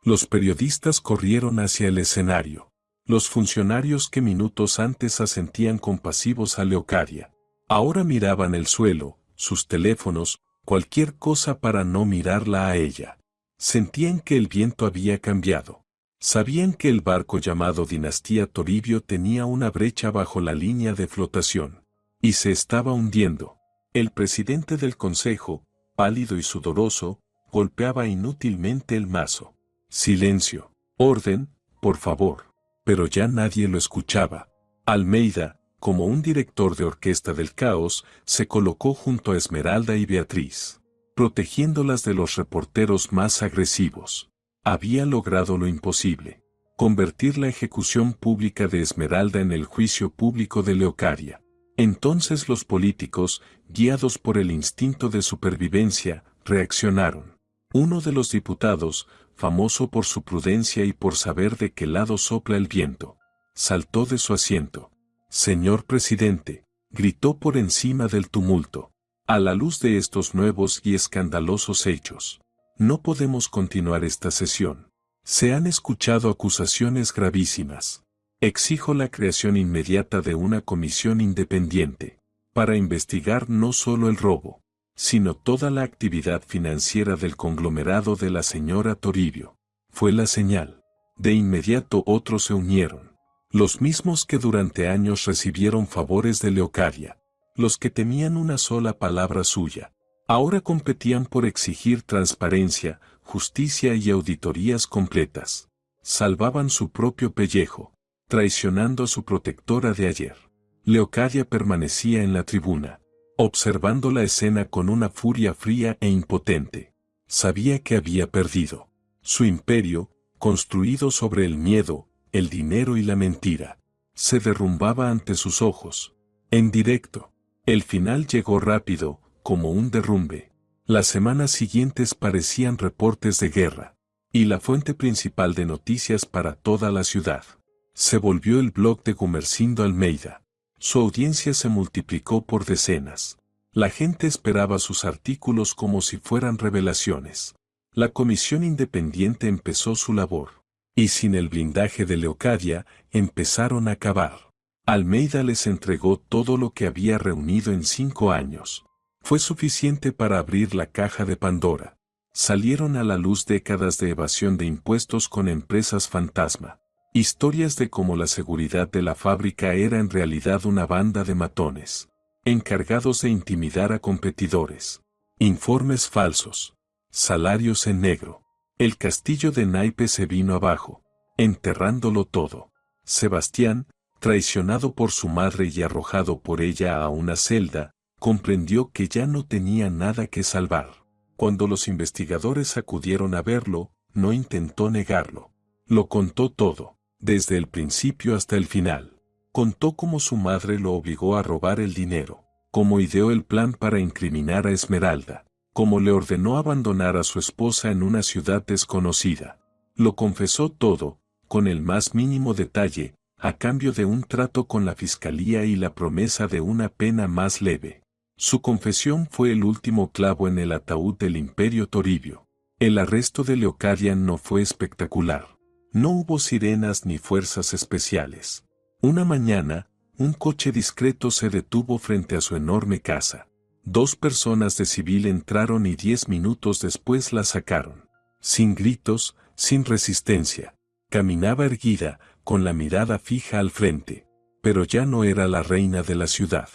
Los periodistas corrieron hacia el escenario. Los funcionarios que minutos antes asentían compasivos a Leocadia, ahora miraban el suelo, sus teléfonos, cualquier cosa para no mirarla a ella. Sentían que el viento había cambiado. Sabían que el barco llamado Dinastía Toribio tenía una brecha bajo la línea de flotación. Y se estaba hundiendo. El presidente del consejo, pálido y sudoroso, golpeaba inútilmente el mazo. «Silencio. Orden, por favor». Pero ya nadie lo escuchaba. Almeida, como un director de orquesta del caos, se colocó junto a Esmeralda y Beatriz, protegiéndolas de los reporteros más agresivos. Había logrado lo imposible: convertir la ejecución pública de Esmeralda en el juicio público de Leocadia. Entonces los políticos, guiados por el instinto de supervivencia, reaccionaron. Uno de los diputados, famoso por su prudencia y por saber de qué lado sopla el viento, saltó de su asiento. «Señor presidente», gritó por encima del tumulto, «a la luz de estos nuevos y escandalosos hechos, no podemos continuar esta sesión. Se han escuchado acusaciones gravísimas. Exijo la creación inmediata de una comisión independiente, para investigar no solo el robo, sino toda la actividad financiera del conglomerado de la señora Toribio». Fue la señal. De inmediato otros se unieron. Los mismos que durante años recibieron favores de Leocadia, los que temían una sola palabra suya, ahora competían por exigir transparencia, justicia y auditorías completas. Salvaban su propio pellejo, traicionando a su protectora de ayer. Leocadia permanecía en la tribuna, observando la escena con una furia fría e impotente. Sabía que había perdido. Su imperio, construido sobre el miedo, el dinero y la mentira, se derrumbaba ante sus ojos. En directo. El final llegó rápido, como un derrumbe. Las semanas siguientes parecían reportes de guerra, y la fuente principal de noticias para toda la ciudad se volvió el blog de Gumersindo Almeida. Su audiencia se multiplicó por decenas. La gente esperaba sus artículos como si fueran revelaciones. La comisión independiente empezó su labor, y sin el blindaje de Leocadia, empezaron a cavar. Almeida les entregó todo lo que había reunido en 5 años. Fue suficiente para abrir la caja de Pandora. Salieron a la luz décadas de evasión de impuestos con empresas fantasma. Historias de cómo la seguridad de la fábrica era en realidad una banda de matones, encargados de intimidar a competidores. Informes falsos. Salarios en negro. El castillo de naipes se vino abajo, enterrándolo todo. Sebastián, traicionado por su madre y arrojado por ella a una celda, comprendió que ya no tenía nada que salvar. Cuando los investigadores acudieron a verlo, no intentó negarlo. Lo contó todo, desde el principio hasta el final. Contó cómo su madre lo obligó a robar el dinero, cómo ideó el plan para incriminar a Esmeralda, cómo le ordenó abandonar a su esposa en una ciudad desconocida. Lo confesó todo, con el más mínimo detalle, a cambio de un trato con la fiscalía y la promesa de una pena más leve. Su confesión fue el último clavo en el ataúd del Imperio Toribio. El arresto de Leocadia no fue espectacular. No hubo sirenas ni fuerzas especiales. Una mañana, un coche discreto se detuvo frente a su enorme casa. 2 personas de civil entraron y 10 minutos después la sacaron. Sin gritos, sin resistencia. Caminaba erguida, con la mirada fija al frente. Pero ya no era la reina de la ciudad.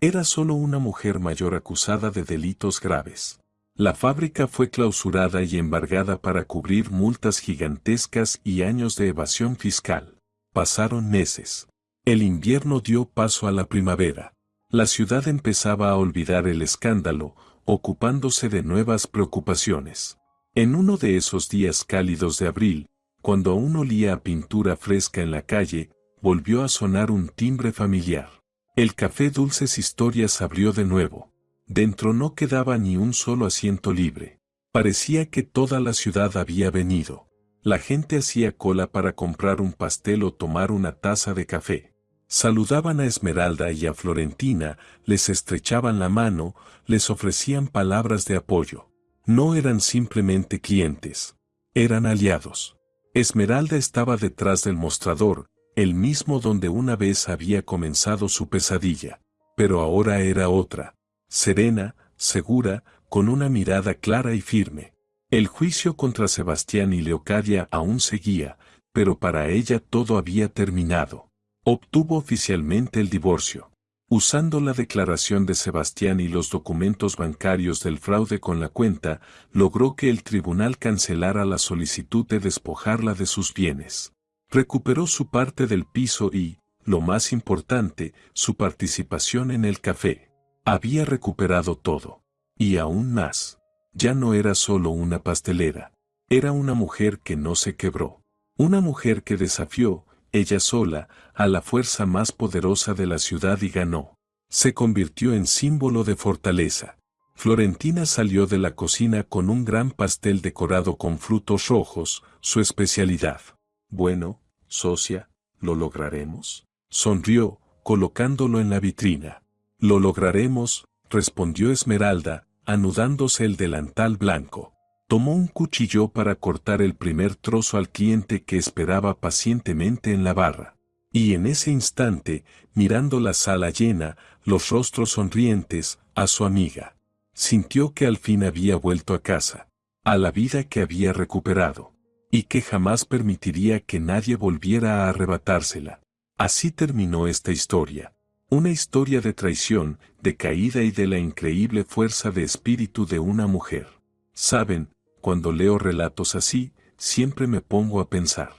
Era solo una mujer mayor acusada de delitos graves. La fábrica fue clausurada y embargada para cubrir multas gigantescas y años de evasión fiscal. Pasaron meses. El invierno dio paso a la primavera. La ciudad empezaba a olvidar el escándalo, ocupándose de nuevas preocupaciones. En uno de esos días cálidos de abril, cuando aún olía a pintura fresca en la calle, volvió a sonar un timbre familiar. El café Dulces Historias abrió de nuevo. Dentro no quedaba ni un solo asiento libre. Parecía que toda la ciudad había venido. La gente hacía cola para comprar un pastel o tomar una taza de café. Saludaban a Esmeralda y a Florentina, les estrechaban la mano, les ofrecían palabras de apoyo. No eran simplemente clientes. Eran aliados. Esmeralda estaba detrás del mostrador, el mismo donde una vez había comenzado su pesadilla. Pero ahora era otra. Serena, segura, con una mirada clara y firme. El juicio contra Sebastián y Leocadia aún seguía, pero para ella todo había terminado. Obtuvo oficialmente el divorcio. Usando la declaración de Sebastián y los documentos bancarios del fraude con la cuenta, logró que el tribunal cancelara la solicitud de despojarla de sus bienes. Recuperó su parte del piso y, lo más importante, su participación en el café. Había recuperado todo. Y aún más. Ya no era solo una pastelera. Era una mujer que no se quebró. Una mujer que desafió, ella sola, a la fuerza más poderosa de la ciudad y ganó. Se convirtió en símbolo de fortaleza. Florentina salió de la cocina con un gran pastel decorado con frutos rojos, su especialidad. Bueno, socia, ¿lo lograremos? Sonrió, colocándolo en la vitrina. Lo lograremos, respondió Esmeralda, anudándose el delantal blanco. Tomó un cuchillo para cortar el primer trozo al cliente que esperaba pacientemente en la barra. Y en ese instante, mirando la sala llena, los rostros sonrientes, a su amiga, sintió que al fin había vuelto a casa, a la vida que había recuperado, y que jamás permitiría que nadie volviera a arrebatársela. Así terminó esta historia. Una historia de traición, de caída y de la increíble fuerza de espíritu de una mujer. Saben, cuando leo relatos así, siempre me pongo a pensar.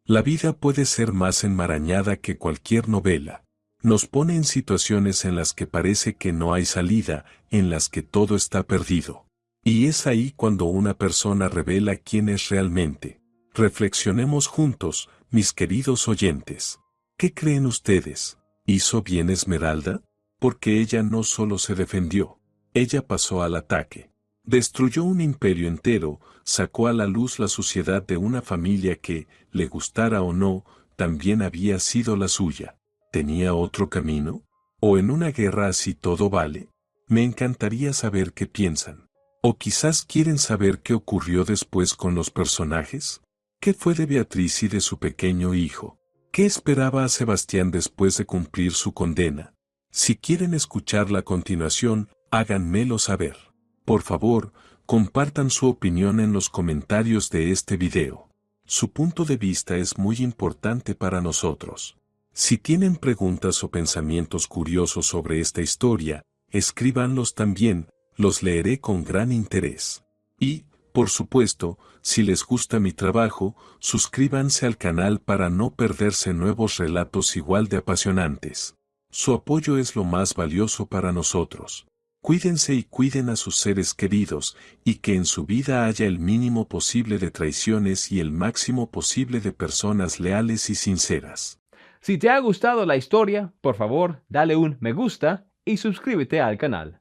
La vida puede ser más enmarañada que cualquier novela. Nos pone en situaciones en las que parece que no hay salida, en las que todo está perdido. Y es ahí cuando una persona revela quién es realmente. Reflexionemos juntos, mis queridos oyentes. ¿Qué creen ustedes? ¿Hizo bien Esmeralda? Porque ella no solo se defendió, ella pasó al ataque. Destruyó un imperio entero, sacó a la luz la suciedad de una familia que, le gustara o no, también había sido la suya. ¿Tenía otro camino? ¿O en una guerra así todo vale? Me encantaría saber qué piensan. ¿O quizás quieren saber qué ocurrió después con los personajes? ¿Qué fue de Beatriz y de su pequeño hijo? ¿Qué esperaba a Sebastián después de cumplir su condena? Si quieren escuchar la continuación, háganmelo saber. Por favor, compartan su opinión en los comentarios de este video. Su punto de vista es muy importante para nosotros. Si tienen preguntas o pensamientos curiosos sobre esta historia, escríbanlos también, los leeré con gran interés. Y, por supuesto, si les gusta mi trabajo, suscríbanse al canal para no perderse nuevos relatos igual de apasionantes. Su apoyo es lo más valioso para nosotros. Cuídense y cuiden a sus seres queridos, y que en su vida haya el mínimo posible de traiciones y el máximo posible de personas leales y sinceras. Si te ha gustado la historia, por favor, dale un me gusta y suscríbete al canal.